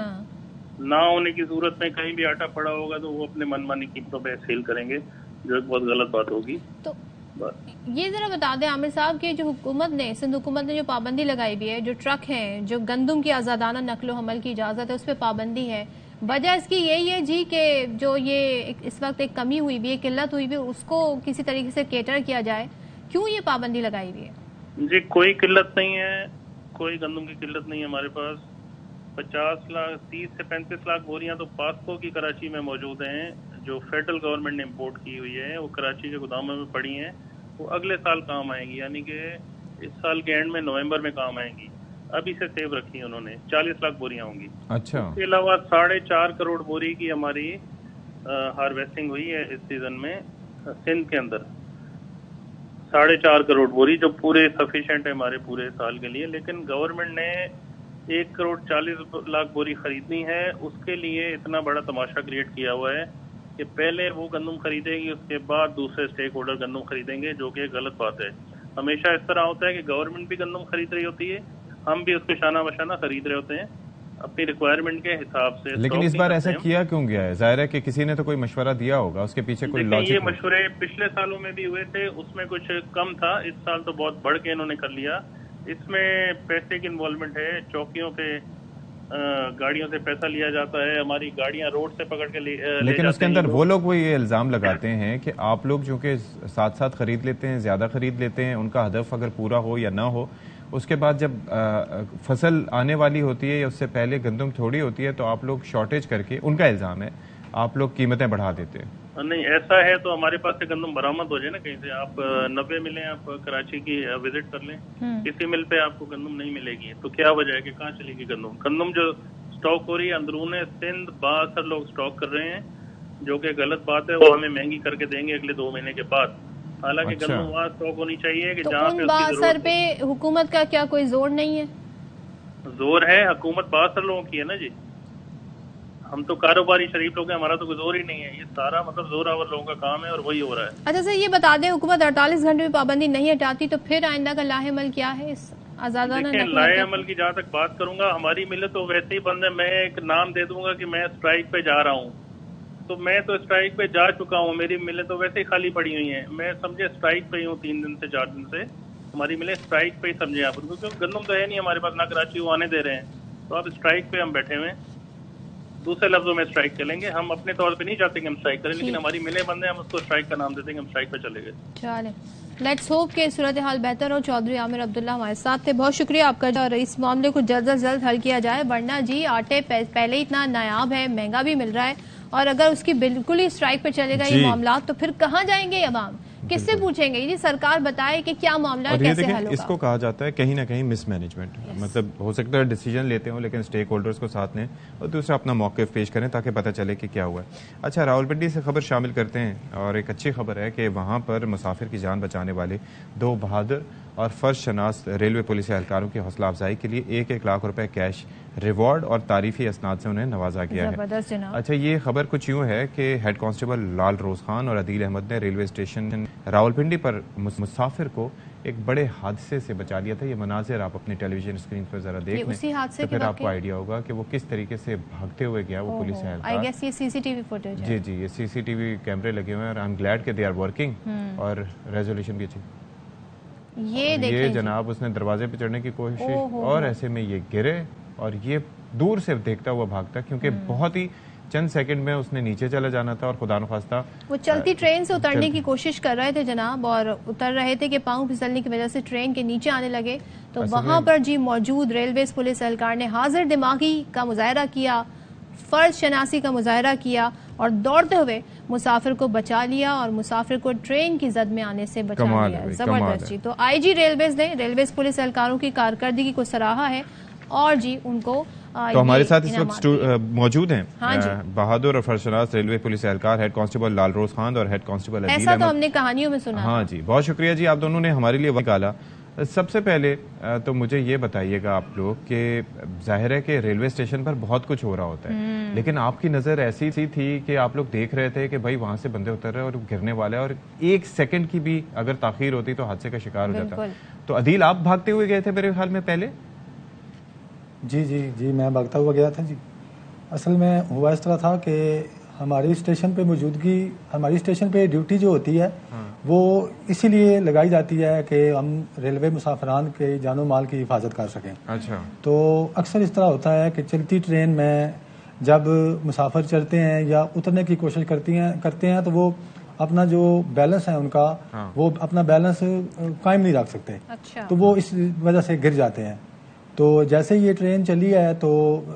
ना होने की सूरत में कहीं भी आटा पड़ा होगा तो वो अपने मनमानी कीमतों पे सेल करेंगे, जो एक बहुत गलत बात होगी। तो ये जरा बता दें आमिर साहब कि जो हुकूमत ने, सिंध हुकूमत ने जो पाबंदी लगाई हुई है, जो ट्रक हैं, जो गंदम की आज़ादाना नकलो हमल की इजाज़त है, उस पर पाबंदी है, वजह इसकी यही है जी कि जो ये इस वक्त एक कमी हुई भी है, किल्लत हुई भी, उसको किसी तरीके से केटर किया जाए। क्यों ये पाबंदी लगाई हुई है? जी कोई किल्लत नहीं है, कोई गंदम की किल्लत नहीं है हमारे पास। 30 से 35 लाख बोरियां तो पास्को की कराची में मौजूद हैं, जो फेडरल गवर्नमेंट ने इम्पोर्ट की हुई है, वो कराची के गोदामों में पड़ी हैं, वो अगले साल काम आएंगी, यानी कि इस साल के एंड में नवंबर में काम आएंगी। अभी से सेव रखी है उन्होंने, 40 लाख बोरियां होंगी। अच्छा, इसके अलावा 4.5 करोड़ बोरी की हमारी हार्वेस्टिंग हुई है इस सीजन में सिंध के अंदर। 4.5 करोड़ बोरी जो पूरे सफिशिएंट है हमारे पूरे साल के लिए। लेकिन गवर्नमेंट ने 1 करोड़ 40 लाख बोरी खरीदनी है, उसके लिए इतना बड़ा तमाशा क्रिएट किया हुआ है कि पहले वो गंदम खरीदेगी, उसके बाद दूसरे स्टेक होल्डर गंदम खरीदेंगे, जो कि गलत बात है। हमेशा इस तरह होता है कि गवर्नमेंट भी गंदम खरीद रही होती है, हम भी उसके शाना बशाना खरीद रहे होते हैं अपनी रिक्वायरमेंट के हिसाब से। लेकिन इस बार ऐसा किया क्यों गया है? जाहिर है कि किसी ने तो कोई मशवरा दिया होगा, उसके पीछे कोई लॉजिक। ये मशवरे पिछले सालों में भी हुए थे, उसमें कुछ कम था। इस साल तो बहुत बढ़ के इन्होंने कर लिया। इसमें पैसे की इन्वॉल्वमेंट है, चौकियों पे गाड़ियों से पैसा लिया जाता है, हमारी गाड़ियां रोड से पकड़ के लेकिन उसके अंदर वो लोग वो ये इल्जाम लगाते हैं कि आप लोग जो कि साथ साथ खरीद लेते हैं, ज्यादा खरीद लेते हैं, उनका हदफ अगर पूरा हो या ना हो, उसके बाद जब फसल आने वाली होती है या उससे पहले गंदम थोड़ी होती है तो आप लोग शॉर्टेज करके, उनका इल्जाम है, आप लोग कीमतें बढ़ा देते हैं। नहीं ऐसा है तो हमारे पास से गंदम बरामद हो जाए ना कहीं से। आप 90 मिले, आप कराची की विजिट कर लें, किसी मिल पे आपको गंदम नहीं मिलेगी, तो क्या वजह है कि कहाँ चलेगी गंदम? गंदम जो स्टॉक हो रही है अंदरून सिंध, 72 लोग स्टॉक कर रहे हैं, जो कि गलत बात है। वो हमें महंगी करके देंगे अगले 2 महीने के बाद। हालांकि गंदम वहाँ स्टॉक होनी चाहिए कि जहाँ पे 72 पे हुकूमत का क्या कोई जोर नहीं है? जोर है, हुकूमत 72 लोगों की है ना जी। हम तो कारोबारी शरीफ लोग हैं, हमारा तो कोई जोर ही नहीं है। ये सारा मतलब जोरावर लोगों का काम है और वही हो रहा है। अच्छा सर, ये बता दें, हुकूमत 48 घंटे में पाबंदी नहीं हटाती तो फिर आइंदा का लाहेअमल क्या है इस आजादाना? लाहेअमल की जहाँ तक बात करूंगा, हमारी मिले तो वैसे ही बंद है। मैं एक नाम दे दूंगा कि मैं स्ट्राइक पे जा रहा हूँ, तो मैं तो स्ट्राइक पे जा चुका हूँ, मेरी मिले तो वैसे ही खाली पड़ी हुई हैं। मैं समझे स्ट्राइक पे ही हूँ 3 दिन से 4 दिन से, हमारी मिले स्ट्राइक पे ही समझे आप, क्योंकि गंदम तो है नहीं हमारे पास, ना कराची वो आने दे रहे हैं, तो आप स्ट्राइक पे हम बैठे हुए हैं। दूसरे लफ्जों में स्ट्राइक चलेंगे, हम अपने तौर पे नहीं चाहते कि हम स्ट्राइक करें, लेकिन हमारी मिले बंदे, हम उसको स्ट्राइक का नाम देते हैं, हम स्ट्राइक पे चले गए। चले, लेट्स होप कि सूरत हाल बेहतर हो। चौधरी आमिर अब्दुल्ला हमारे साथ थे, बहुत शुक्रिया आपका, और इस मामले को जल्द से जल्द हल किया जाए, वरना जी आटे पहले ही इतना नायाब है, महंगा भी मिल रहा है, और अगर उसकी बिल्कुल ही स्ट्राइक पे चलेगा ये मामला तो फिर कहाँ जाएंगे अवाम? किससे पूछेंगे जी? सरकार बताए कि क्या मामला है, कैसे हल होगा? इसको कहा जाता है कहीं ना कहीं मिसमैनेजमेंट। मतलब हो सकता है डिसीजन लेते हो लेकिन स्टेक होल्डर्स को साथ लें और दूसरा अपना मौक़िफ़ पेश करें ताकि पता चले कि क्या हुआ है। अच्छा, रावलपिंडी से खबर शामिल करते हैं और एक अच्छी खबर है कि वहाँ पर मुसाफिर की जान बचाने वाले 2 बहादुर और फर्ज शनास रेलवे पुलिस एहलकारों की हौसला अफजाई के लिए 1-1 लाख रुपए कैश रिवॉर्ड और तारीफी असनाद से उन्हें नवाजा गया है। अच्छा, ये खबर कुछ यूँ है कि हेड कांस्टेबल लाल रोज खान और अदील अहमद ने रेलवे स्टेशन रावलपिंडी पर मुसाफिर को एक बड़े हादसे से बचा लिया था। ये मनाजिर आप अपनी टेलीविजन स्क्रीन पर जरा देख लें तो फिर आपको आइडिया होगा कि वो किस तरीके से भागते हुए गया वो पुलिस एहलकार। आई गेस ये सीसीटीवी फुटेज है। जी, ये सीसीटीवी कैमरे लगे हुए हैं और आई एम ग्लैड कि दे आर वर्किंग और रेजोल्यूशन भी अच्छी। ये जनाब उसने दरवाजे पे चढ़ने की कोशिश और ऐसे में ये गिरे और ये दूर से देखता हुआ भागता क्योंकि बहुत ही चंद सेकंड में उसने नीचे चला जाना था और खुदा न खास्ता वो चलती ट्रेन से उतरने की कोशिश कर रहे थे जनाब और उतर रहे थे कि पांव फिसलने की वजह से ट्रेन के नीचे आने लगे तो वहां पर जी मौजूद रेलवे पुलिस एहलकार ने हाजिर दिमागी का मुजाहरा किया, फर्ज शनासी का मुजाहरा किया और दौड़ते हुए मुसाफिर को बचा लिया और मुसाफिर को ट्रेन की जद में आने से बचा लिया। जबरदस्त जी। तो आईजी रेलवेज ने रेलवे पुलिस एहलकारों की कारकर्दगी को सराहा है और जी उनको तो हमारे साथ इस वक्त मौजूद हैं बहादुर और फरशनास रेलवे पुलिस एहलकार हेड कांस्टेबल लाल रोज खान और हेड कांस्टेबल अदील ऐसा तो हमने कहानियों में सुना। हाँ जी, बहुत शुक्रिया जी, आप दोनों ने हमारे लिए वक्त निकाला। सबसे पहले तो मुझे ये बताइएगा आप लोग कि जाहिर है कि रेलवे स्टेशन पर बहुत कुछ हो रहा होता है लेकिन आपकी नज़र ऐसी सी थी कि आप लोग देख रहे थे कि भाई वहां से बंदे उतर रहे हैं और गिरने वाले हैं और 1 सेकंड की भी अगर ताखीर होती तो हादसे का शिकार हो जाता। तो अदील, आप भागते हुए गए थे मेरे ख्याल में पहले? जी, मैं भागता हुआ गया था जी। असल में हुआ इस तरह था कि हमारी स्टेशन पे मौजूदगी, हमारी स्टेशन पे ड्यूटी जो होती है वो इसीलिए लगाई जाती है कि हम रेलवे मुसाफिरान के जानो माल की हिफाजत कर सकें। अच्छा। तो अक्सर इस तरह होता है कि चलती ट्रेन में जब मुसाफिर चढ़ते हैं या उतरने की कोशिश करते हैं तो वो अपना जो बैलेंस है उनका वो अपना बैलेंस कायम नहीं रख सकते। अच्छा। तो वो इस वजह से गिर जाते हैं। तो जैसे ही ये ट्रेन चली है तो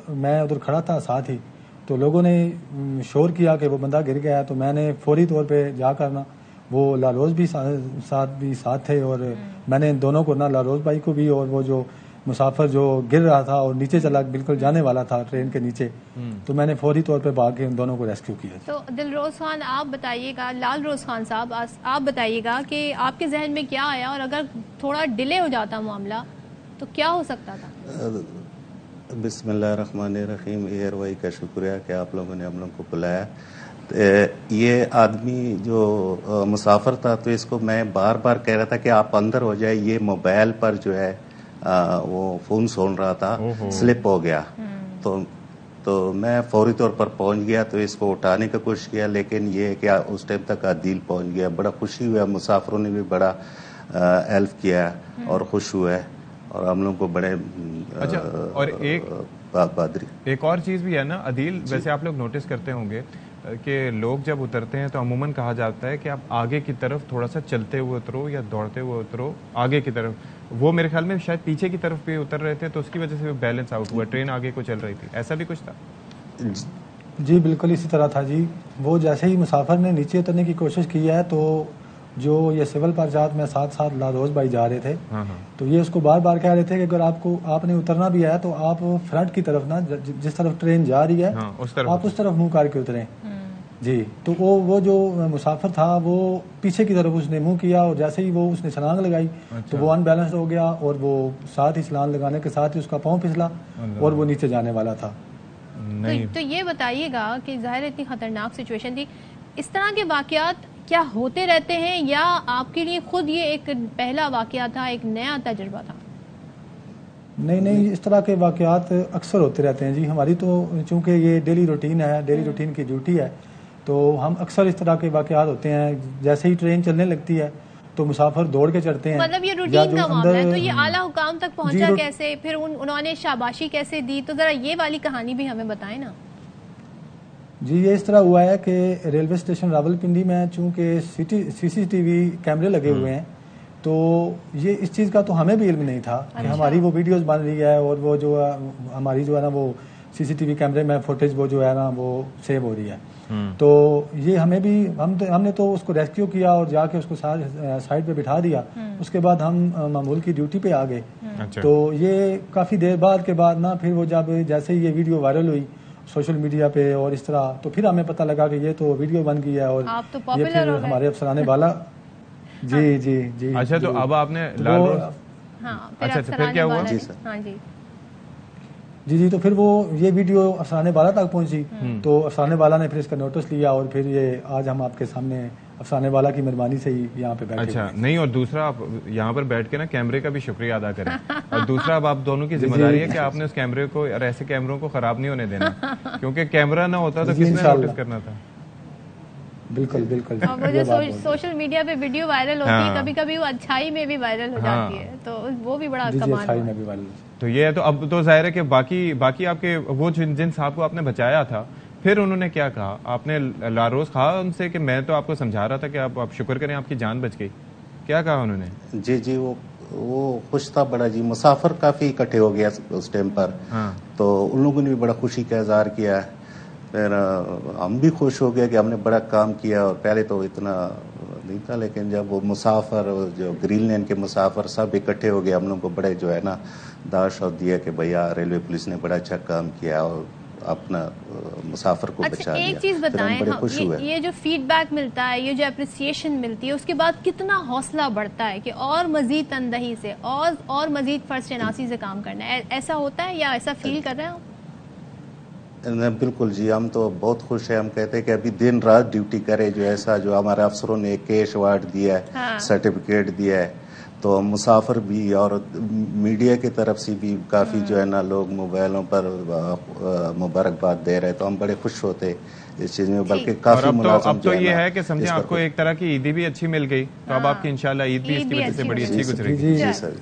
मैं उधर खड़ा था साथ ही, तो लोगों ने शोर किया कि वो बंदा गिर गया है। तो मैंने फौरी तौर पे जाकर ना वो लारोज भी साथ थे और मैंने दोनों को ना लारोज भाई को भी और वो जो मुसाफिर जो गिर रहा था और नीचे चला बिल्कुल जाने वाला था ट्रेन के नीचे, तो मैंने फौरी तौर पे भाग के उन दोनों को रेस्क्यू किया। तो दिलरोज खान आप बताइएगा, लाल रोज खान साहब आप बताइएगा कि आपके जहन में क्या आया और अगर थोड़ा डिले हो जाता मामला तो क्या हो सकता था? बिस्मिल्लाहिर्रहमानिर्रहीम। एयरवाई का शुक्रिया कि आप लोगों ने हम लोग को बुलाया। ये आदमी जो मुसाफिर था तो इसको मैं बार बार कह रहा था कि आप अंदर हो जाए, ये मोबाइल पर जो है वो फोन सुन रहा था, स्लिप हो गया। तो मैं फौरी तौर पर पहुंच गया तो इसको उठाने की कोशिश किया लेकिन ये क्या उस टाइम तक अदील पहुंच गया। बड़ा खुशी हुआ, मुसाफिरों ने भी बड़ा हेल्प किया और खुश हुआ और हम लोग को बड़े अच्छा। और एक और चीज भी है ना अदील, वैसे आप लोग नोटिस करते होंगे कि लोग जब उतरते हैं तो अमूमन कहा जाता है कि आप आगे की तरफ थोड़ा सा चलते हुए उतरो या दौड़ते हुए उतरो आगे की तरफ। वो मेरे ख्याल में शायद पीछे की तरफ भी उतर रहे थे तो उसकी वजह से वो बैलेंस आउट हुआ, ट्रेन आगे को चल रही थी, ऐसा भी कुछ था? जी बिल्कुल इसी तरह था जी। वो जैसे ही मुसाफिर ने नीचे उतरने की कोशिश की है तो जो ये सिविल परचात में साथ लारोज भाई जा रहे थे तो ये उसको बार बार कह रहे थे कि अगर आपने उतरना भी है तो आप फ्रंट की तरफ ना, जिस तरफ ट्रेन जा रही है आप उस तरफ मुंह करके उतरें जी। तो वो जो मुसाफिर था वो पीछे की तरफ उसने मुंह किया और जैसे ही वो उसने छलांग लगाई तो वो अनबैलेंस्ड हो गया और वो साथ ही छलांग लगाने के साथ ही उसका पाँव फिसला और वो नीचे जाने वाला था। तो ये बताइएगा कि जाहिर इतनी खतरनाक सिचुएशन थी, इस तरह के वाकयात क्या होते रहते हैं या आपके लिए खुद ये एक पहला वाकया था, एक नया तजुर्बा था? नहीं, इस तरह के वाकयात अक्सर होते रहते हैं जी। हमारी तो चूंकि ये डेली रूटीन है, डेली रूटीन की ड्यूटी है, तो हम अक्सर इस तरह के वाकयात होते हैं। जैसे ही ट्रेन चलने लगती है तो मुसाफिर दौड़ के चढ़ते हैं। मतलब ये रूटीन का मामला है। तो ये आला हुकाम तक पहुंचा कैसे, फिर उन्होंने शाबाशी कैसे दी, तो जरा ये वाली कहानी भी हमें बताएं ना। जी ये इस तरह हुआ है कि रेलवे स्टेशन रावलपिंडी में चूंकि सीसीटीवी कैमरे लगे हुए हैं तो ये इस चीज़ का तो हमें भी इल्म नहीं था कि हमारी वो वीडियोस बन रही है और वो जो हमारी जो है ना वो CCTV कैमरे में फुटेज वो जो है ना वो सेव हो रही है। तो ये हमें भी हमने तो उसको रेस्क्यू किया और जाके उसको साइड पे बिठा दिया। उसके बाद हम मामूल की ड्यूटी पे आ गए। तो ये काफी देर बाद के बाद ना फिर वो जब जैसे ही ये वीडियो वायरल हुई सोशल मीडिया पे और इस तरह, तो फिर हमें पता लगा कि ये तो वीडियो बन गई है और तो ये फिर हमारे अफसराने वाला जी जी जी। अच्छा, तो अब आपने अच्छा फिर क्या हुआ? जी सर जी, तो फिर वो ये वीडियो अफसराने वाला तक पहुंची। तो अफसराने वाला ने फिर इसका नोटिस लिया और फिर ये आज हम आपके सामने अफसराने वाला की मेहरबानी से ही यहाँ पे बैठे। अच्छा, नहीं, और दूसरा आप यहाँ पर बैठ के ना कैमरे का भी शुक्रिया अदा करें। और दूसरा, अब आप दोनों की जिम्मेदारी है कि आपने उस कैमरे को और ऐसे कैमरों को खराब नहीं होने देना, क्योंकि कैमरा ना होता तो किसने नोटिस करना था। बिल्कुल बिल्कुल। और वो जो सोशल मीडिया पे वीडियो वायरल होती है, कभी कभी वो अच्छाई में भी वायरल हो जाती है, तो वो भी बड़ा कमाल है। तो ये है, तो अब तो जाहिर है कि बाकी आपके वो जिन साहब को आपने बचाया था, फिर उन्होंने क्या कहा? आपने लारोज कहा उनसे कि मैं तो आपको समझा रहा था कि आप शुक्र करें आपकी जान बच गई, क्या कहा उन्होंने? जी जी, वो खुश था बड़ा जी। मुसाफिर काफी इकट्ठे हो गया उस टाइम पर। तो उन लोगों ने भी बड़ा खुशी का इजहार किया। फिर हम भी खुश हो गए कि हमने बड़ा काम किया। और पहले तो इतना नहीं था, लेकिन जब वो मुसाफिर जो ग्रीनलैंड के मुसाफिर सब इकट्ठे हो गए, हम लोग को बड़े जो है ना दाश दिया कि भैया रेलवे पुलिस ने बड़ा अच्छा काम किया और अपना मुसाफिर को बचा लिया। एक चीज बताएं, ये जो फीडबैक मिलता है, ये जो अप्रिसिएशन मिलती है, उसके बाद कितना हौसला बढ़ता है कि और मजीद तनदही से और मजीद फर्ज शनासी से काम करना है? ऐसा होता है या ऐसा फील कर रहे हैं? बिल्कुल जी, हम तो बहुत खुश हैं। हम कहते हैं कि अभी दिन रात ड्यूटी करे, जो ऐसा जो हमारे अफसरों ने कैश अवार्ड दिया है, सर्टिफिकेट दिया है, तो मुसाफिर भी और मीडिया की तरफ से भी काफ़ी जो है ना लोग मोबाइलों पर मुबारकबाद दे रहे हैं। तो हम बड़े खुश होते इस चीज़ में, बल्कि काफ़ी मुलाज़िम अब तो ये है कि समझे आपको एक तरह की ईदी भी अच्छी मिल गई, तो अब आपकी इंशाल्लाह ईद भी इसकी वजह से बड़ी अच्छी गुजरेगी। जी सर,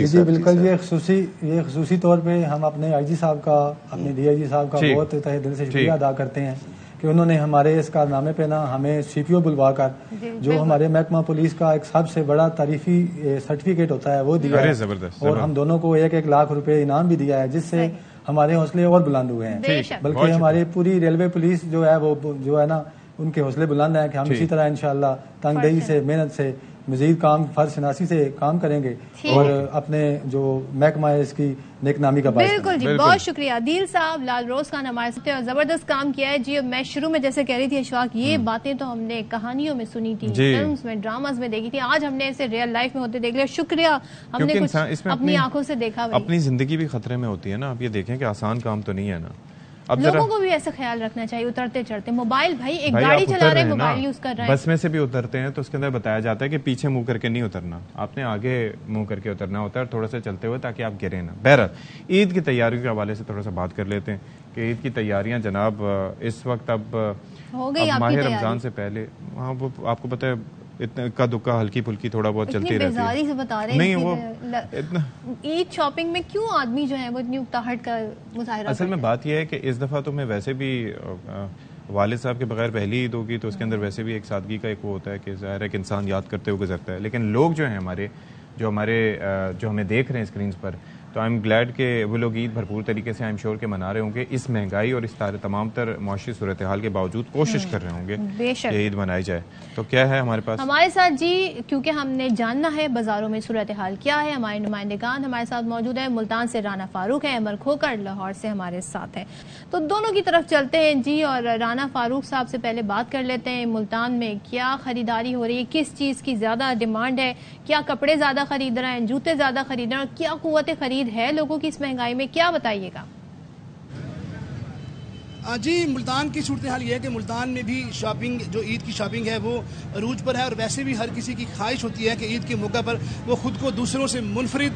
जी बिल्कुल। ये खसूसी तौर पे हम अपने IG साहब का, अपने DIG साहब का बहुत तहे दिल से शुक्रिया अदा करते हैं कि उन्होंने हमारे इस कारनामे पे ना हमें CPO बुलवा कर जो हमारे महकमा पुलिस का एक सबसे बड़ा तारीफी सर्टिफिकेट होता है वो दिया है। और हम दोनों को 1-1 लाख रुपए इनाम भी दिया है, जिससे हमारे हौसले और बुलंद हुए हैं। बल्कि हमारी पूरी रेलवे पुलिस जो है वो जो है ना उनके हौसले बुलंद हैं कि हम इसी तरह इंशाल्लाह तंगदही से, मेहनत से, मजीद काम फर्ज शनासी से काम करेंगे और अपने जो महकमा है इसकी नेकनामी का बात। बिल्कुल जी, बहुत शुक्रिया आदिल साहब। लालरोज खान हमारे साथ और जबरदस्त काम किया है जी। मैं शुरू में जैसे कह रही थी अशफाक, ये बातें तो हमने कहानियों में सुनी थी, फिल्म्स में, ड्रामास में देखी थी, आज हमने इसे रियल लाइफ में होते देख लिया। शुक्रिया, हमने कुछ अपनी आंखों से देखा। अपनी जिंदगी भी खतरे में होती है ना, आप ये देखें कि आसान काम तो नहीं है ना। अब लोगों को भी ऐसा ख्याल रखना चाहिए उतरते चढ़ते। मोबाइल भाई एक गाड़ी चला रहे हैं, मोबाइल यूज कर रहे हैं, बस में से भी उतरते हैं तो उसके अंदर बताया जाता है कि पीछे मुंह करके नहीं उतरना, आपने आगे मुंह करके उतरना होता है, थोड़ा सा चलते हुए, ताकि आप गिरे ना। बहरहाल, ईद की तैयारियों के हवाले से थोड़ा सा बात कर लेते हैं कि ईद की तैयारियां जनाब इस वक्त अब हो गई, माह रमजान से पहले, हाँ वो आपको पता है इतना इक्का दुक्का हल्की फुल्की थोड़ा बहुत चलती रहती है। से बता रहे नहीं, वो इतना ईद शॉपिंग में क्यों आदमी जो है वो इतनी उकताहट का मुजाहिरा? असल में बात यह है कि इस दफा तो मैं वैसे भी वालिद साहब के बगैर पहली ईद होगी, तो उसके अंदर वैसे भी एक सादगी का एक वो होता है कि ज़ाहिर है कि इंसान याद करते हुए गुजरता है। लेकिन लोग जो हैं हमारे जो हमें देख रहे हैं स्क्रीन पर, तो आई एम ग्लैड कि वो लोग ईद भरपूर तरीके से आई एम श्योर के मना रहे होंगे। इस महंगाई और इस तमाम तर मुआशी सूरत हाल के बावजूद कोशिश कर रहे होंगे कि ईद मनाई जाए। तो क्या है हमारे पास हमारे साथ जी, क्योंकि हमने जानना है बाजारों में सूरत हाल क्या है, हमारे नुमाइंदेगान हमारे साथ मौजूद है। मुल्तान से राना फारूक है, अमर खोकर लाहौर से हमारे साथ है। तो दोनों की तरफ चलते हैं जी, और राना फारूक साहब से पहले बात कर लेते हैं। मुल्तान में क्या खरीदारी हो रही है, किस चीज़ की ज़्यादा डिमांड है, क्या कपड़े ज़्यादा खरीद रहे हैं, जूते ज़्यादा खरीद रहे हैं, और क्या कुव्वत खरीद है लोगों की इस महंगाई में, क्या बताइएगा? जी, मुल्तान की सूरत हाल ये है कि मुल्तान में भी शॉपिंग, जो ईद की शॉपिंग है वो अरूज पर है। और वैसे भी हर किसी की ख्वाहिश होती है कि ईद के मौके पर वो खुद को दूसरों से मुनफरिद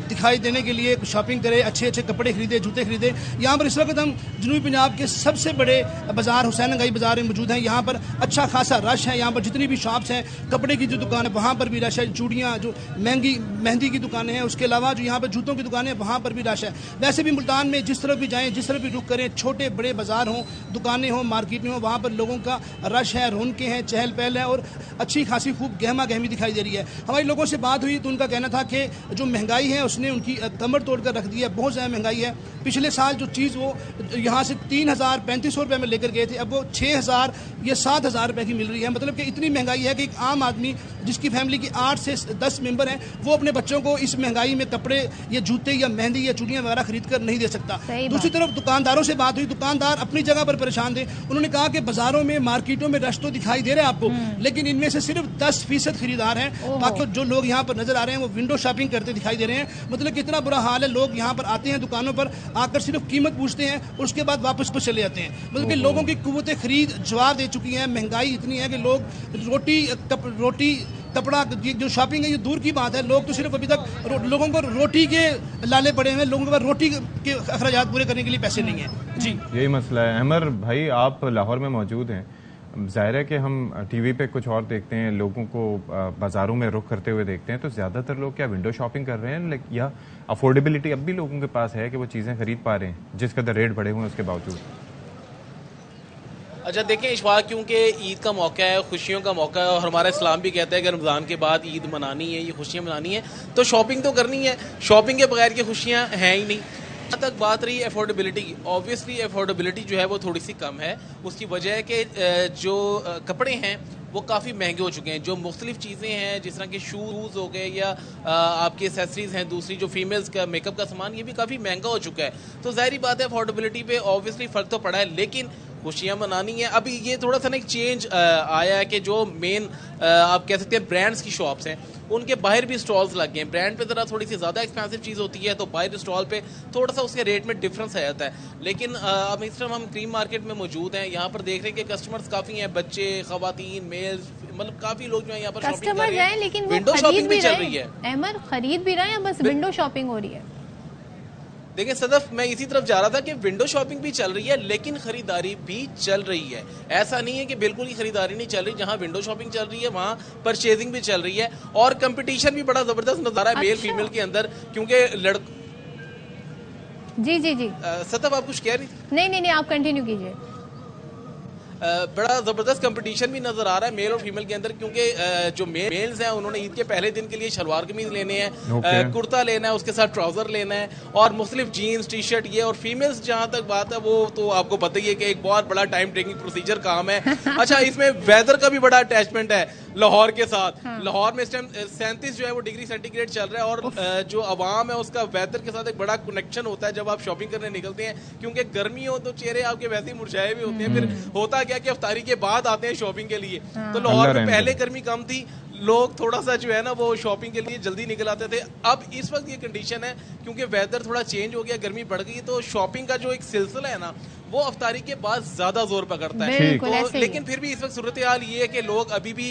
दिखाई देने के लिए शॉपिंग करे, अच्छे अच्छे कपड़े खरीदे, जूते खरीदे। यहाँ पर इस वक्त हम जनूबी पंजाब के सबसे बड़े बाजार हुसैनगंज बाजार में मौजूद हैं। यहाँ पर अच्छा खासा रश है। यहाँ पर जितनी भी शॉप्स हैं, कपड़े की जो दुकान है वहाँ पर भी रश है, चूड़ियाँ जो मेहंदी की दुकानें हैं, उसके अलावा जो यहाँ पर जूतों की दुकानें हैं वहाँ पर भी रश है। वैसे भी मुल्तान में जिस तरफ भी जाएँ, जिस तरफ भी रुख करें, छोटे बड़े बड़े बाजार हों, दुकानें हों, मार्केटें हों, वहाँ पर लोगों का रश है, रौनकें हैं, चहल पहल है और अच्छी खासी खूब गहमा गहमी दिखाई दे रही है। हमारे लोगों से बात हुई तो उनका कहना था कि जो महंगाई है उसने उनकी कमर तोड़ कर रख दी है, बहुत ज़्यादा महंगाई है। पिछले साल जो चीज़ वो यहाँ से 3,035 रुपये में लेकर गए थे, अब वो 6,000 या 7,000 रुपये की मिल रही है। मतलब कि इतनी महंगाई है कि एक आम आदमी जिसकी फैमिली की 8 से 10 मेंबर हैं, वो अपने बच्चों को इस महंगाई में कपड़े या जूते या मेहंदी या चूड़ियाँ वगैरह खरीद कर नहीं दे सकता। दूसरी तरफ दुकानदारों से बात हुई, दुकानदार अपनी जगह पर परेशान थे। उन्होंने कहा कि बाजारों में, मार्केटों में रश तो दिखाई दे रहा है आपको, लेकिन इनमें से सिर्फ 10% खरीदार हैं। बाकी जो लोग यहाँ पर नजर आ रहे हैं वो विंडो शॉपिंग करते दिखाई दे रहे हैं। मतलब कितना बुरा हाल है, लोग यहाँ पर आते हैं दुकानों पर आकर सिर्फ कीमत पूछते हैं और उसके बाद वापस को चले जाते हैं। मतलब कि लोगों की कुव्वत खरीद जवाब दे चुकी है। महंगाई इतनी है कि लोग रोटी कपड़ा जो शॉपिंग है ये दूर की बात है, लोग तो सिर्फ अभी तक लोगों को रोटी के लाले पड़े हैं, लोगों के पास रोटी के अखराजात पूरे करने के लिए पैसे नहीं हैं। जी यही मसला है। अमर भाई, आप लाहौर में मौजूद हैं, जाहिर है कि हम टीवी पे कुछ और देखते हैं, लोगों को बाजारों में रुख करते हुए देखते हैं, तो ज्यादातर लोग क्या विंडो शॉपिंग कर रहे हैं या अफोर्डेबिलिटी अब भी लोगों के पास है कि वो चीजें खरीद पा रहे हैं जिस कदर रेट बढ़े हुए हैं उसके बावजूद? अच्छा देखें इशफाक, क्योंकि ईद का मौका है, खुशियों का मौका है और हमारा इस्लाम भी कहता है कि रमज़ान के बाद ईद मनानी है, ये खुशियाँ मनानी है, तो शॉपिंग तो करनी है। शॉपिंग के बगैर ये खुशियाँ हैं ही नहीं। जहाँ तक बात रही एफोर्डेबिलिटी की, ऑब्वियसली एफोर्डेबिलिटी जो है वो थोड़ी सी कम है। उसकी वजह है कि जो कपड़े हैं वो काफ़ी महंगे हो चुके हैं। जो मुख्तलिफ चीज़ें हैं जिस तरह के शूज़ हो गए या आपकी एसेसरीज़ हैं, दूसरी जो फीमेल्स का मेकअप का सामान, ये भी काफ़ी महंगा हो चुका है। तो ज़ाहिर बात है अफोर्डेबिलिटी पे ऑब्वियसली फ़र्क तो पड़ा है, लेकिन खुशियाँ मनानी है। अभी ये थोड़ा सा ना एक चेंज आया है कि जो मेन आप कह सकते हैं ब्रांड्स की शॉप्स हैं उनके बाहर भी स्टॉल्स लग गए हैं। ब्रांड पे ज़रा थोड़ी सी ज़्यादा एक्सपेंसिव चीज़ होती है तो बाहर स्टॉल पे थोड़ा सा उसके रेट में डिफरेंस आ जाता है। लेकिन अब इस टाइम हम क्रीम मार्केट में मौजूद हैं, यहाँ पर देख रहे हैं कि कस्टमर्स काफ़ी हैं, बच्चे, खवातीन, मेल्स, मतलब काफ़ी लोग जो है यहाँ पर शॉपिंग कर रहे हैं। लेकिन विंडो शॉपिंग भी चल रही है। अहमद खरीद भी रहे हैं, बस विंडो शॉपिंग हो रही है। देखिए सदफ, मैं इसी तरफ जा रहा था कि विंडो शॉपिंग भी चल रही है लेकिन खरीदारी भी चल रही है। ऐसा नहीं है कि बिल्कुल ही खरीदारी नहीं चल रही। जहां विंडो शॉपिंग चल रही है वहां परचेजिंग भी चल रही है और कंपटीशन भी बड़ा जबरदस्त नजर आ रहा है मेल फीमेल के अंदर, क्योंकि जी जी जी सदफ आप कुछ कह रही थी? नहीं, आप कंटिन्यू कीजिए। बड़ा जबरदस्त कंपटीशन भी नजर आ रहा है मेल और फीमेल के अंदर, क्योंकि जो मेल्स हैं उन्होंने ईद के पहले दिन के लिए शलवार कमीज लेने हैं, कुर्ता लेना है, उसके साथ ट्राउजर लेना है और मुख्तलिफ जीन्स, टी शर्ट ये। और फीमेल्स जहां तक बात है वो तो आपको पता ही है कि एक बहुत बड़ा टाइम टेकिंग प्रोसीजर काम है। अच्छा, इसमें वेदर का भी बड़ा अटैचमेंट है लाहौर के साथ। लाहौर में इस टाइम 37 जो है वो डिग्री सेंटीग्रेड चल रहा है और जो अवाम है उसका वेदर के साथ एक बड़ा कनेक्शन होता है जब आप शॉपिंग करने निकलते हैं, क्योंकि गर्मी हो तो चेहरे आपके वैसे ही मुरझाए भी होते हैं। फिर होता क्या कि अफ्तारी के बाद आते हैं शॉपिंग के लिए। तो लाहौर में पहले गर्मी कम थी, लोग थोड़ा सा जो है ना वो शॉपिंग के लिए जल्दी निकल आते थे। अब इस वक्त ये कंडीशन है क्योंकि वेदर थोड़ा चेंज हो गया, गर्मी बढ़ गई, तो शॉपिंग का जो एक सिलसिला है ना वो अफ्तारी के बाद ज्यादा जोर पकड़ता है। तो लेकिन फिर भी इस वक्त सूरत हाल ये है कि लोग अभी भी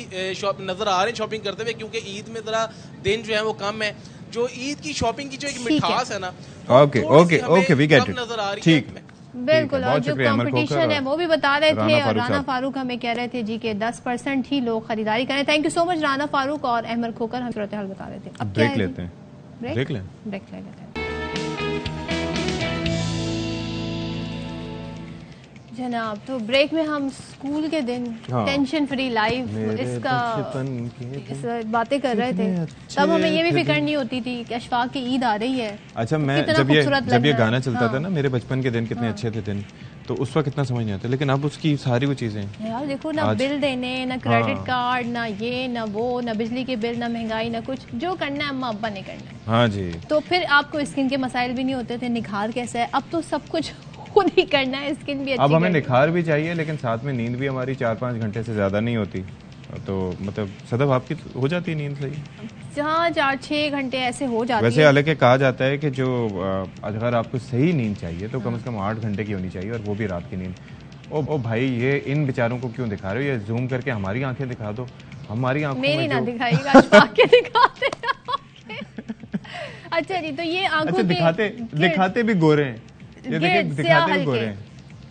नजर आ रहे हैं शॉपिंग करते हुए, क्योंकि ईद में जरा दिन जो है वो कम है। जो ईद की शॉपिंग की जो एक मिठास है ना, ओके वी गेट इट, नजर आ रही है। बिल्कुल, और जो कंपटीशन है वो भी बता रहे थे और राना फारूक हमें कह रहे थे जी के 10% ही लोग खरीदारी करें। Thank you so much Rana Farooq और अहमद खोकर, हम सूरत हाल बता रहे थे। अब ब्रेक लेते हैं, ब्रेक ले लेते हैं जनाब। तो ब्रेक में हम स्कूल के दिन टेंशन फ्री लाइफ इसका बातें कर रहे थे। तब हमें ये भी फिक्र नहीं होती थी कि अशफाक की ईद आ रही है। अच्छा, मैं जब ये गाना चलता था ना, मेरे बचपन के दिन कितने अच्छे थे दिन, तो उस वक्त कितना समझ नहीं आता, लेकिन अब उसकी सारी वो चीजें यार देखो ना, बिल देने, ना क्रेडिट कार्ड, ना ये ना वो, ना बिजली के बिल, ना महंगाई, ना कुछ, जो करना है अम्मा अब्बा ने करना है। हाँ जी। तो फिर आपको स्किन के मसाइल भी नहीं होते थे, निखार कैसा है, अब तो सब कुछ खुद ही करना है, स्किन भी अच्छी। अब हमें निखार भी चाहिए लेकिन साथ में नींद भी हमारी 4-5 घंटे से ज्यादा नहीं होती। तो मतलब सदफ आपकी हो जाती है नींद सही? जहाँ 4-6 घंटे ऐसे हो जाती है। वैसे हालांकि कहा जाता है कि जो अगर आपको सही नींद चाहिए तो कम से कम 8 घंटे की होनी चाहिए, और वो भी रात की नींद। ओ भाई, ये इन बेचारों को क्यों दिखा रहे हो? ये जूम करके हमारी आंखें दिखा दो, हमारी आंखों मेरी ना दिखाइएगा, आंखें दिखाते। अच्छा जी, तो ये आंखों दिखाते भी गोरे हैं, ये दिखाते भी गोरे हैं।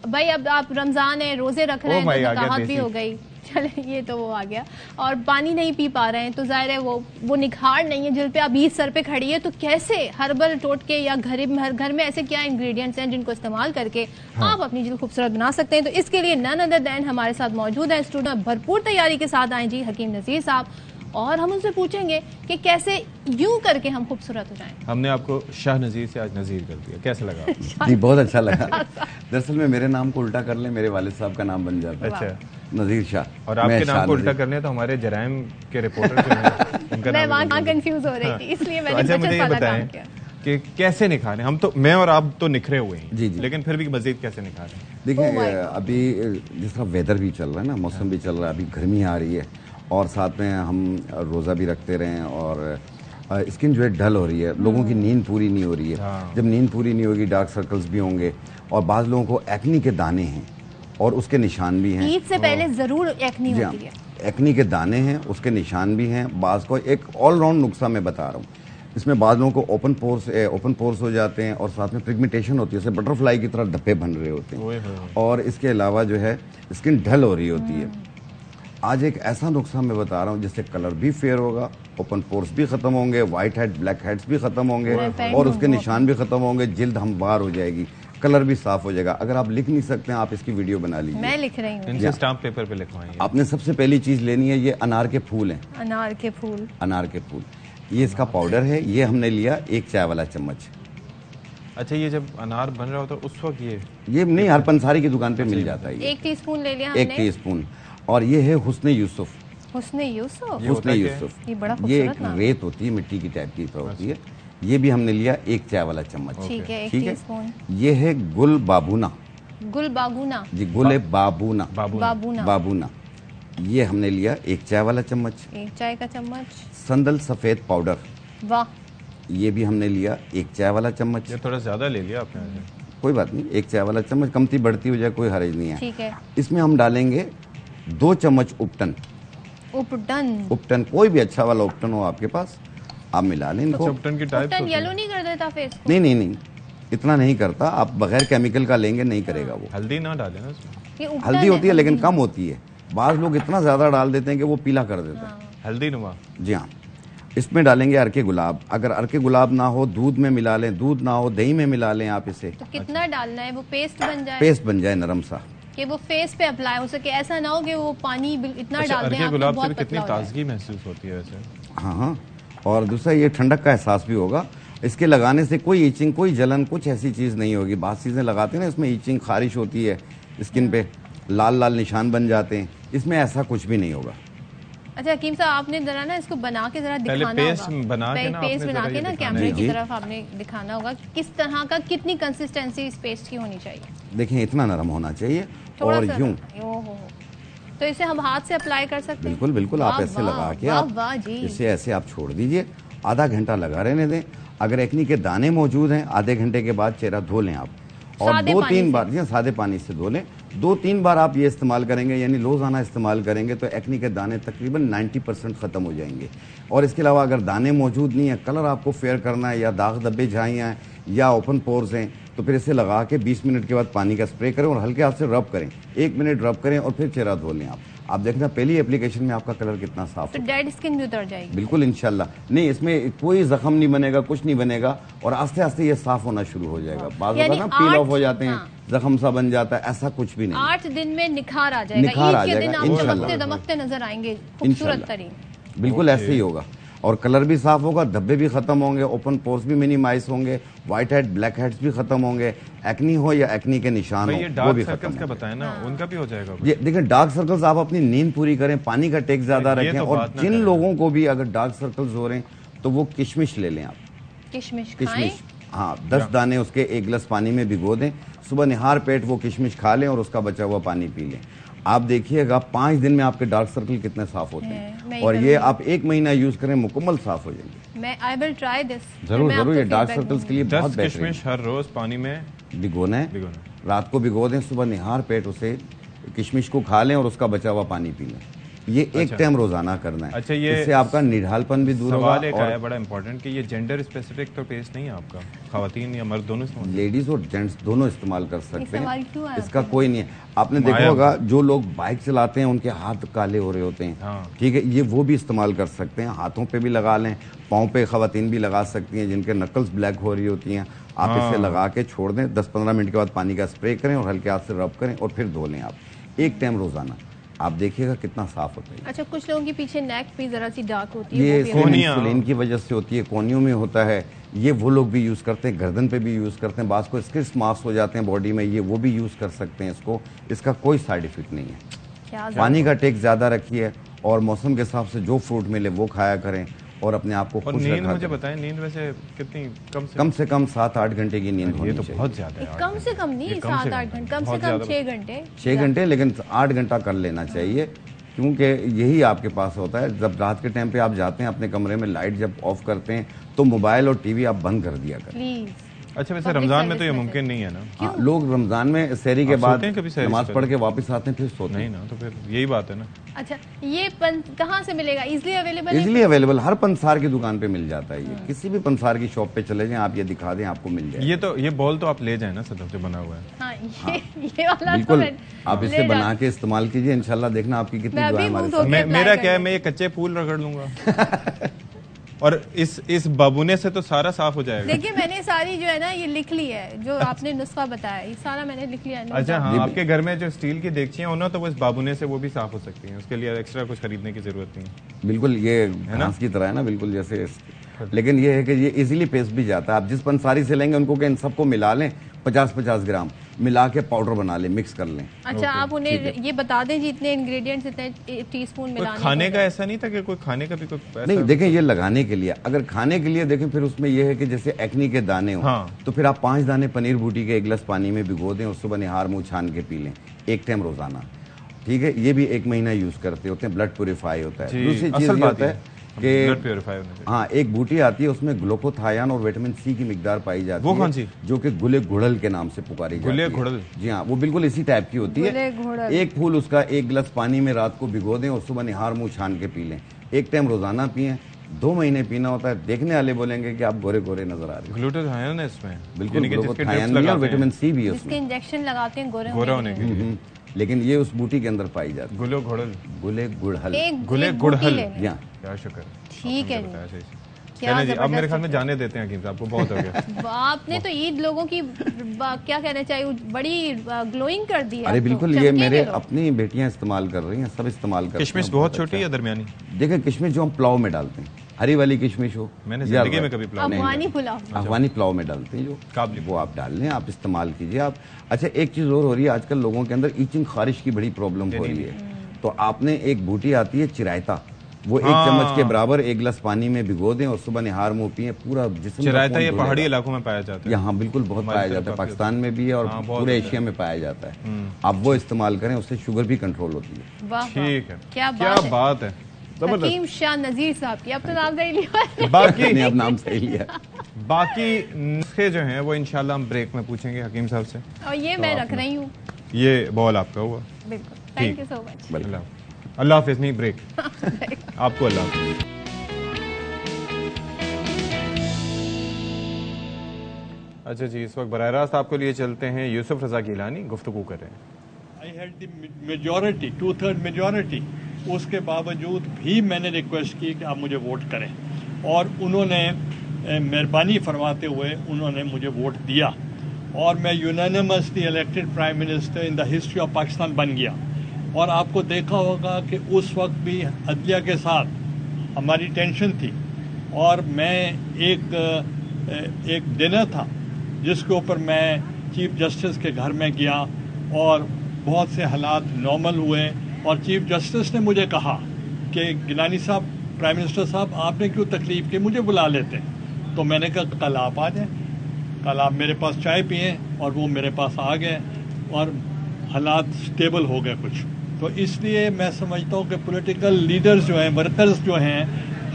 भाई अब आप रमजान है, रोजे रख रहे हैं, तो ज़कात भी हो गई, चले ये तो वो आ गया, और पानी नहीं पी पा रहे हैं तो जाहिर है वो निखार नहीं है जिल पे अब ईद सर पे खड़ी है। तो कैसे हर्बल टोटके या घर में ऐसे क्या इंग्रेडिएंट्स हैं जिनको इस्तेमाल करके आप अपनी जिल्द खूबसूरत बना सकते हैं? तो इसके लिए नन अदर देन हमारे साथ मौजूद है स्टूडियो में भरपूर तैयारी के साथ आए जी हकीम नज़ीर साहब, और हम उनसे पूछेंगे कि कैसे यूं करके हम खूबसूरत हो जाएं। हमने आपको शाह नज़ीर से आज नज़ीर कर दिया, कैसा लगा? जी बहुत अच्छा लगा। दरअसल में मेरे नाम को उल्टा कर ले मेरे वालिद साहब का नाम बन जाता है। अच्छा, नज़ीर शाह, और आपके नाम को उल्टा करने तो हमारे जराइम के रिपोर्टर उनका मैं वहाँ कंफ्यूज हो रही थी इसलिए मैंने अच्छा मुझे ये बताएं कि कैसे निखारें? हम तो मैं और आप तो निखरे हुए हैं जी, लेकिन फिर भी मजीद कैसे निखारें? देखिए अभी जिस तरह वेदर भी चल रहा है ना, मौसम भी चल रहा है, अभी गर्मी आ रही है और साथ में हम रोज़ा भी रखते रहें और स्किन जो है डल हो रही है, लोगों की नींद पूरी नहीं हो रही है। जब नींद पूरी नहीं होगी डार्क सर्कल्स भी होंगे और बाज़ लोगों को एक्नी के दाने हैं और उसके निशान भी हैं। ईद से पहले ज़रूर एक्नी होती है। एक्नी के दाने हैं, उसके निशान भी हैं। बाज़ को एक ऑलराउंड नुस्खा मैं बता रहा हूँ, इसमें बाद लोगों को ओपन पोर्स हो जाते हैं और साथ में पिगमेंटेशन होती है, जैसे बटरफ्लाई की तरह धब्बे बन रहे होते हैं और इसके अलावा जो है स्किन ढल हो रही होती है। आज एक ऐसा नुस्खा मैं बता रहा हूँ जिससे कलर भी फेयर होगा, ओपन पोर्स भी खत्म होंगे, व्हाइट हेड ब्लैक हेड्स भी खत्म होंगे और उसके निशान भी खत्म होंगे, जिल्द हमवार हो जाएगी, कलर भी साफ हो जाएगा। अगर आप लिख नहीं सकते हैं आप इसकी वीडियो बना लीजिए। मैं लिख रही हूँ। इनसे स्टाम्प पेपर पे लिखवाएंगे। आपने सबसे पहली चीज लेनी है, ये अनार के फूल हैं। अनार के फूल, अनार के फूल, ये इसका पाउडर है, ये हमने लिया 1 चाय वाला चम्मच। अच्छा, ये जब अनार बन रहा होता है उस वक्त ये नहीं, हर पंसारी की दुकान पे मिल जाता है। 1 टीस्पून ले लिया हमने। 1 टीस्पून। और ये है हुस्न यूसुफ। हुस्न यूसुफ, ये बड़ा ये एक रेत होती है, मिट्टी की टाइप की होती है। ये भी हमने लिया 1 चाय वाला चम्मच। ठीक है, 1 टीस्पून। ये है गुल बाबूना। गुल बाबूना जी, गुल बाबूना। बाबूना ये हमने लिया 1 चाय वाला चम्मच। 1 चाय का चम्मच। संदल सफेद पाउडर, वाह, ये भी हमने लिया 1 चाय वाला चम्मच। ये थोड़ा ज्यादा ले लिया आपने। कोई बात नहीं, 1 चाय वाला चम्मच, कमती बढ़ती हो जाए कोई हर्ज नहीं है। ठीक है। इसमें हम डालेंगे 2 चम्मच उपटन। उपटन कोई भी अच्छा वाला उपटन हो आपके पास, आप मिला लें इनको। उपटन की टाइप येलो नहीं कर देता फेस को? नहीं, इतना नहीं करता। आप बगैर केमिकल का लेंगे नहीं करेगा वो। हल्दी ना डालें ना उसमें। हल्दी होती है लेकिन कम होती है, बाज़ लोग इतना ज्यादा डाल देते हैं कि वो पीला कर देता है। हल्दी नुमा। जी हाँ। इसमें डालेंगे अर्के गुलाब। अगर अर्के गुलाब ना हो दूध में मिला लें, दूध ना हो दही में मिला लें आप इसे। तो कितना डालना है? वो पेस्ट बन जाए? पेस्ट बन जाए नरम सा, कि वो फेस पे अप्लाई हो सके, ऐसा ना हो कि वो पानी इतना डाल दें अर्के गुलाब से कितनी ताजगी महसूस होती है वैसे। हाँ, और दूसरा ये ठंडक का एहसास भी होगा। इसके लगाने से कोई ईचिंग, कोई जलन, कुछ ऐसी चीज़ नहीं होगी। बात चीज़ें लगाते हैं ना, इसमें ईचिंग, खारिश होती है, स्किन पे लाल लाल निशान बन जाते हैं, इसमें ऐसा कुछ भी नहीं होगा। अच्छा हकीम साहब, आपने जरा ना इसको बना के जरा दिखाना होगा। पेस्ट बना के ना कैमरे की तरफ आपने दिखाना होगा किस तरह का, कितनी कंसिस्टेंसी इस पेस्ट की होनी चाहिए। देखिए इतना नरम होना चाहिए और यूं। तो इसे हम हाथ से अप्लाई कर सकते हैं? बिल्कुल आप ऐसे लगा के आप इसे ऐसे आप छोड़ दीजिए, आधा घंटा लगा रहने दें। अगर एक्नी के दाने मौजूद हैं, आधे घंटे के बाद चेहरा धो लें आप, और 2-3 बार, जी सादे पानी से धो लें। 2-3 बार आप ये इस्तेमाल करेंगे, यानी रोजाना इस्तेमाल करेंगे तो एक्नी के दाने तकरीबन 90% खत्म हो जाएंगे। और इसके अलावा अगर दाने मौजूद नहीं है, कलर आपको फेयर करना है, या दाग धब्बे झाइयाँ हैं या ओपन पोर्स हैं, तो फिर इसे लगा के 20 मिनट के बाद पानी का स्प्रे करें और हल्के हाथ से रब करें। 1 मिनट रब करें और फिर चेहरा धो लें आप देखना पहली एप्लीकेशन में आपका कलर कितना साफ है। तो डेड स्किन भी उतर जाएगी? बिल्कुल इंशाल्लाह। नहीं, इसमें कोई जख्म नहीं बनेगा, कुछ नहीं बनेगा और आस्ते आस्ते ये साफ होना शुरू हो जाएगा। बात होता है ना, पील ऑफ हो जाते हैं, जख्म सा बन जाता है, ऐसा कुछ भी नहीं। 8 दिन में निखार आ जाएगा। निखार आ जाएगा इंशाल्लाह, दमकते नजर आएंगे, खूबसूरत तरीन। बिल्कुल ऐसे ही होगा और कलर भी साफ होगा, धब्बे भी खत्म होंगे, ओपन पोर्स भी मिनिमाइज होंगे, व्हाइट हेड ब्लैक हेड्स भी खत्म होंगे, एक्नी हो या एक्नी के निशान हो वो भी खत्म का बताएं ना, उनका भी हो जाएगा। ये देखिए, डार्क सर्कल्स आप अपनी नींद पूरी करें, पानी का टेक ज्यादा रखें। और जिन लोगों को भी अगर डार्क सर्कल्स हो रहे हैं तो वो किशमिश ले लें आप। किशमिश, हाँ, 10 दाने उसके 1 गिलास पानी में भिगो दें, सुबह निहार पेट वो किशमिश खा लें और उसका बचा हुआ पानी पी लें। आप देखिएगा 5 दिन में आपके डार्क सर्कल कितने साफ होते हैं और ये आप 1 महीना यूज करें, मुकम्मल साफ हो जाएंगे। मैं आई विल ट्राई दिस। जरूर, ये डार्क सर्कल्स के लिए बहुत बेहतरीन। किशमिश हर रोज पानी में भिगोना है, रात को भिगो दें, सुबह निहार पेट उसे किशमिश को खा लें और उसका बचा हुआ पानी पी लें। ये एक टाइम रोजाना करना है। अच्छा, ये इससे आपका निढालपन भी दूर होगा। सवाल एक है बड़ा इंपॉर्टेंट कि ये जेंडर स्पेसिफिक तो पेस्ट नहीं है आपका, खवातीन या मर्द दोनों इस्तेमाल, लेडीज और जेंट्स दोनों इस्तेमाल कर सकते हैं, इसका कोई नहीं है। आपने देखा होगा जो लोग बाइक चलाते हैं उनके हाथ काले हो रहे होते हैं, ठीक है, ये वो भी इस्तेमाल कर सकते हैं, हाथों पे भी लगा लें, पाँव पे खवातीन भी लगा सकती हैं जिनके नकल्स ब्लैक हो रही होती हैं, आप इसे लगा के छोड़ दें, 10-15 मिनट के बाद पानी का स्प्रे करें और हल्के हाथ से रब करें और फिर धो लें आप एक टाइम रोजाना, आप देखिएगा कितना साफ होता है। अच्छा, कुछ लोगों के पीछे नेक पे जरा सी डार्क होती है, ये इंसुलिन की वजह से होती है, कोनियों में होता है, ये वो लोग भी यूज करते हैं, गर्दन पे भी यूज करते हैं, बास को स्किल्स मार्क्स हो जाते हैं बॉडी में, ये वो भी यूज कर सकते हैं इसको, इसका कोई साइड इफेक्ट नहीं है। पानी का टेक ज्यादा रखिए और मौसम के हिसाब से जो फ्रूट मिले वो खाया करें और अपने आप को खुश रखा करें। मुझे बताएं, नींद वैसे कितनी कम से कम 7-8 घंटे की नींद होनी चाहिए। बहुत ज्यादा है, कम से कम नहीं 7-8 घंटे, कम से कम 6 घंटे, 6 घंटे, लेकिन 8 घंटा कर लेना चाहिए, क्योंकि यही आपके पास होता है। जब रात के टाइम पे आप जाते हैं अपने कमरे में, लाइट जब ऑफ करते हैं तो मोबाइल और टीवी आप बंद कर दिया करें। अच्छा, वैसे रमजान में तो ये मुमकिन नहीं है ना? हाँ, लोग रमजान में सहरी के बाद नमाज पढ़ के वापस आते हैं फिर सोते नहीं ना, तो फिर यही बात है ना। अच्छा, ये कहाँ से मिलेगा? Easily available? इजीली अवेलेबल, हर पंसार की दुकान पे मिल जाता है ये, किसी भी पंसार की शॉप पे चले जाएं आप, ये दिखा दें आपको मिल जाए। ये बॉल तो आप ले जाए ना सदफ, जो बना हुआ है। हाँ, ये वाला बिल्कुल, आप इसे बना के इस्तेमाल कीजिए, इंशाल्लाह देखना आपकी कितनी दुआएं हमारे साथ। मेरा क्या है, मैं ये कच्चे फूल रगड़ लूंगा और इस बाबूने से तो सारा साफ हो जाएगा। देखिए, मैंने सारी जो है ना ये लिख ली है, जो आपने नुस्खा बताया ये सारा मैंने लिख लिया है। अच्छा, हाँ, आपके घर में जो स्टील की देगचियां हो ना, तो वो इस बाबूने से वो भी साफ हो सकती हैं, उसके लिए एक्स्ट्रा कुछ खरीदने की जरूरत नहीं है। बिल्कुल, ये घास की तरह है ना, बिल्कुल जैसे, लेकिन ये है कि ये इजीली पेस्ट भी जाता है। आप जिस पंसारी से लेंगे उनको इन सबको मिला लें, 50-50 ग्राम मिला के पाउडर बना लें, मिक्स कर लें। अच्छा, आप उन्हें ये बता दें जितने इंग्रेडिएंट्स, इतने टीस्पून मिलाने। खाने का ऐसा नहीं था कि कोई खाने का भी कोई नहीं, देखें ये लगाने के लिए, अगर खाने के लिए देखें फिर उसमें ये है कि जैसे एक्नी के दाने हो, तो फिर आप 5 दाने पनीर बूटी के 1 गिलास पानी में भिगो दें और सुबह निहार मुंह छान के पी लें एक टाइम रोजाना, ठीक है। ये भी 1 महीना यूज करते होते हैं, ब्लड प्योरीफाई होता है। दूसरी चीज ये होता है कि हाँ, एक बूटी आती है उसमें ग्लूकोथायन और विटामिन सी की मिकदार पाई जाती है। वो कौन सी? जो कि गुले गुड़ल के नाम से पुकारी जाती है। गुड़ल? जी हाँ, वो बिल्कुल इसी टाइप की होती है। एक फूल उसका 1 गिलास पानी में रात को भिगो दें और सुबह निहार मुंह छान के पी लें, एक टाइम रोजाना पिए, 2 महीने पीना होता है। देखने वाले बोलेंगे कि आप गोरे गोरे नजर आ रहे हैं। ग्लूकोथायन है इसमें, बिल्कुल ग्लूकोथायन भी और विटामिन सी भी है उसमें, इंजेक्शन लगाते हैं गोरे होने के लिए, लेकिन ये उस बूटी के अंदर पाई जाती है। गुले गुड़हल, क्या शुक्र, ठीक है जी। अब मेरे ख्याल में जाने देते हैं हकीम साहब को, बहुत हो गया। आपने तो ईद लोगों की क्या कहना चाहिए, बड़ी ग्लोइंग कर दी है। अरे बिल्कुल, ये मेरे अपनी बेटियां इस्तेमाल कर रही हैं, सब इस्तेमाल कर रही हैं। किशमिश बहुत छोटी या दरमियानी? देखिए, किशमिश जो हम पुलाव में डालते हैं, हरी वाली किशमिश हो, मैंने जिंदगी में कभी पुलाव नहीं, अफगानी पुलाव में डालते हैं जो काबली, वो आप डाल लें, आप इस्तेमाल कीजिए आप। अच्छा, एक चीज और हो रही है आजकल लोगों के अंदर, ईचिंग खारिश की बड़ी प्रॉब्लम हो रही है, तो आपने एक बूटी आती है चिरायता, वो 1 चम्मच के बराबर 1 गिलास पानी में भिगो दें और सुबह निहार मुंह पिए, पूरा जिस्म चिरायता ये पहाड़ी इलाकों में पाया जाता है। यहाँ बिल्कुल बहुत पाया जाता है, पाकिस्तान में भी है और पूरे एशिया में पाया जाता है। आप वो इस्तेमाल करें, उससे शुगर भी कंट्रोल होती है। ठीक है, क्या बात है। हकीम शाह नजीर साहब की अपना नाम सही लिया, बाकी नहीं, अब नाम सही लिया। बाकी नुस्खे जो हैं वो इंशाल्लाह हम ब्रेक में पूछेंगे हकीम साहब से, और ये मैं रख रही हूँ, ये बॉल आपका हुआ। बिल्कुल, थैंक यू सो मच। अल्लाह हाफिज। नहीं, ब्रेक आपको अल्लाह हाफिज। अच्छा जी, इस वक्त बराह रास्त आपको लिए चलते हैं, यूसुफ रजा गिलानी गुफ्तगू कर रहे हैं। I had the majority, 2/3 majority, उसके बावजूद भी मैंने रिक्वेस्ट की कि आप मुझे वोट करें, और उन्होंने मेहरबानी फरमाते हुए उन्होंने मुझे वोट दिया, और मैं unanimously elected prime minister in the history of Pakistan बन गया। और आपको देखा होगा कि उस वक्त भी अदलिया के साथ हमारी टेंशन थी, और मैं एक डिनर था जिसके ऊपर मैं चीफ जस्टिस के घर में गया, और बहुत से हालात नॉर्मल हुए, और चीफ जस्टिस ने मुझे कहा कि गिलानी साहब, प्राइम मिनिस्टर साहब, आपने क्यों तकलीफ की, मुझे बुला लेते। तो मैंने कहा कल आप आ जाएं, कल आप मेरे पास चाय पिए, और वो मेरे पास आ गए और हालात स्टेबल हो गए कुछ। तो इसलिए मैं समझता हूँ कि पॉलिटिकल लीडर्स जो हैं, वर्कर्स जो हैं,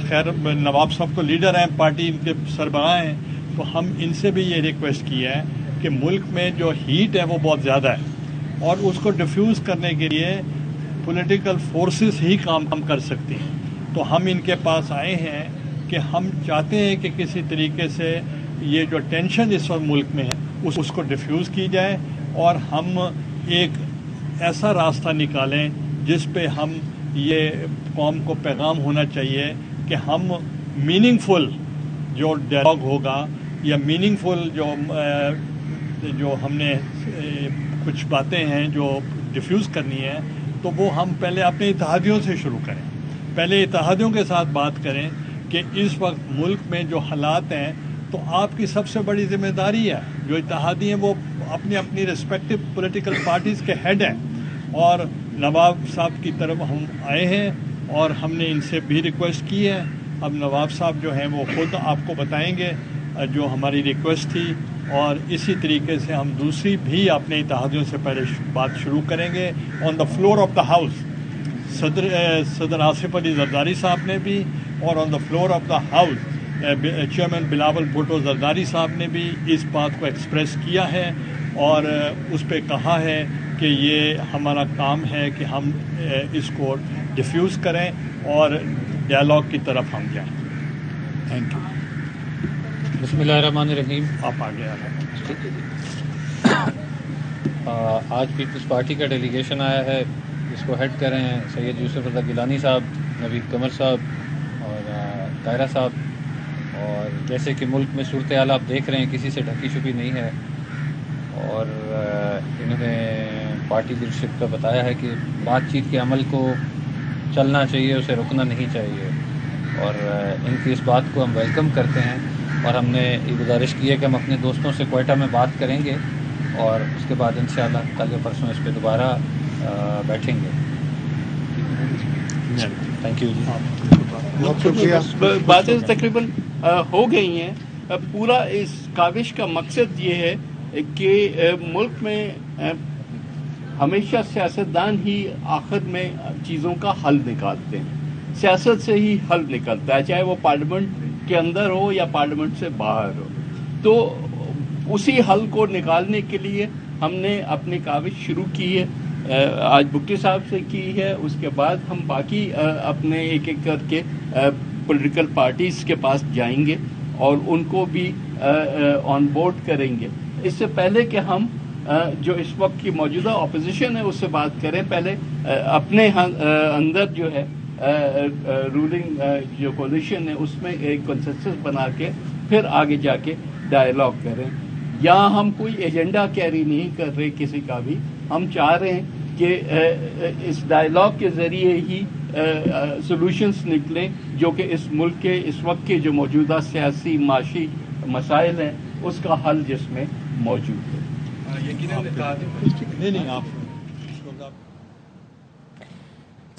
खैर नवाब साहब तो लीडर हैं, पार्टी इनके सरबराह हैं, तो हम इनसे भी ये रिक्वेस्ट किया है कि मुल्क में जो हीट है वो बहुत ज़्यादा है, और उसको डिफ्यूज़ करने के लिए पॉलिटिकल फोर्सेस ही काम कर सकती हैं। तो हम इनके पास आए हैं कि हम चाहते हैं कि किसी तरीके से ये जो टेंशन इस वक्त मुल्क में है उसको डिफ्यूज़ की जाए और हम एक ऐसा रास्ता निकालें जिस पे हम ये कौम को पैगाम होना चाहिए कि हम मीनिंगफुल जो डायलॉग होगा या मीनिंगफुल जो हमने कुछ बातें हैं जो डिफ्यूज़ करनी है, तो वो हम पहले अपने इत्तेहादियों से शुरू करें। पहले इत्तेहादियों के साथ बात करें कि इस वक्त मुल्क में जो हालात हैं, तो आपकी सबसे बड़ी जिम्मेदारी है, जो इत्तेहादी हैं वो अपनी अपनी रिस्पेक्टिव पॉलिटिकल पार्टीज़ के हेड हैं। और नवाब साहब की तरफ हम आए हैं और हमने इनसे भी रिक्वेस्ट की है। अब नवाब साहब जो हैं वो खुद आपको बताएंगे जो हमारी रिक्वेस्ट थी, और इसी तरीके से हम दूसरी भी अपने इत्तेहादियों से पहले बात शुरू करेंगे on the floor of the house. सदर आसिफ अली जरदारी साहब ने भी, और on the floor of the house chairman Bilawal Bhutto Zardari साहब ने भी इस बात को एक्सप्रेस किया है और उस पर कहा है कि ये हमारा काम है कि हम इसको डिफ्यूज़ करें और डायलॉग की तरफ हम जाएं। Thank you. बिस्मिल्लाहिर्रहमानिर्रहीम। आप आगे आज पीपल्स पार्टी का डेलीगेशन आया है, इसको हेड कर रहे हैं सैयद यूसुफ रज़ा गिलानी साहब, नवीद कमर साहब और तायरा साहब। और जैसे कि मुल्क में सूरत हाल आप देख रहे हैं, किसी से ढकी छुपी नहीं है, और इन्होंने पार्टी लीडरशिप का बताया है कि बातचीत के अमल को चलना चाहिए, उसे रुकना नहीं चाहिए, और इनकी इस बात को हम वेलकम करते हैं। और हमने ये गुजारिश की है कि हम अपने दोस्तों से क्वेटा में बात करेंगे और उसके बाद इंशाअल्लाह कल या परसों इस पर दोबारा बैठेंगे। थैंक यू जी। बातें तकरीबन हो गई हैं। पूरा इस काविश का मकसद ये है कि मुल्क में हमेशा सियासतदान ही आखिर में चीज़ों का हल निकालते हैं, सियासत से ही हल निकलता है, चाहे वो पार्लियामेंट के अंदर हो या पार्लियामेंट से बाहर हो। तो उसी हल को निकालने के लिए हमने अपनी काविश शुरू की है, आज भुट्टो साहब से की है, उसके बाद हम बाकी अपने एक एक करके पॉलिटिकल पार्टीज़ के पास जाएंगे और उनको भी ऑन बोर्ड करेंगे। इससे पहले कि हम जो इस वक्त की मौजूदा अपोजिशन है उससे बात करें, पहले अपने अंदर जो है रूलिंग जो कोलिशन है उसमें एक कंसेंसस बना के फिर आगे जाके डायलॉग करें। यहाँ हम कोई एजेंडा कैरी नहीं कर रहे किसी का भी, हम चाह रहे हैं कि इस डायलॉग के ज़रिए ही सॉल्यूशंस निकलें जो कि इस मुल्क के इस वक्त के जो मौजूदा सियासी माशी मसाइल हैं उसका हल जिसमें मौजूद है। नहीं आप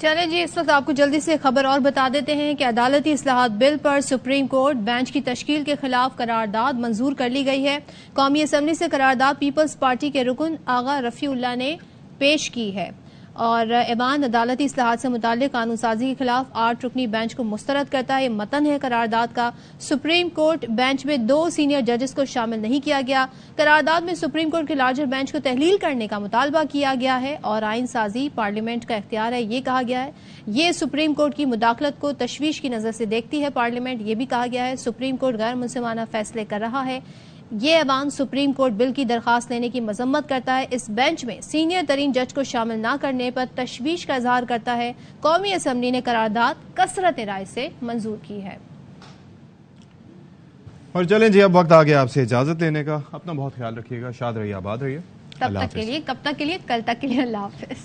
चले जी, इस वक्त आपको जल्दी से खबर और बता देते हैं कि अदालती इस्लाहात बिल पर सुप्रीम कोर्ट बेंच की तश्कील के खिलाफ करारदाद मंजूर कर ली गई है। कौमी असम्बली से करारदाद पीपल्स पार्टी के रुकन आगा रफीउल्लाह ने पेश की है और ऐवान अदालती इस्लाहात से मुताल्लिक कानूनसाजी के खिलाफ 8 रुकनी बेंच को मुस्तरद करता है। मतन है करारदाद का। सुप्रीम कोर्ट बेंच में 2 सीनियर जजेस को शामिल नहीं किया गया। करारदाद में सुप्रीम कोर्ट के लार्जर बेंच को तहलील करने का मुतालबा किया गया है और आइन साजी पार्लियामेंट का इख्तियार है, ये कहा गया है। ये सुप्रीम कोर्ट की मुदाखलत को तशवीश की नजर से देखती है पार्लियामेंट, ये भी कहा गया है। सुप्रीम कोर्ट गैर मुंसिफाना फैसले कर रहा है। ये ऐवान सुप्रीम कोर्ट बिल की दरखास्त लेने की मजम्मत करता है। इस बेंच में सीनियर तरीन जज को शामिल न करने पर तशवीश का इजहार करता है। कौमी असम्बली ने करारदाद कसरत राय से मंजूर की है। और चलें जी, अब वक्त आ गया आपसे इजाजत लेने का। अपना बहुत ख्याल रखिएगा, शाद रहिए, आबाद रहिए। तब तक के लिए, कब तक के लिए? कल तक के लिए। अल्लाह हाफिज।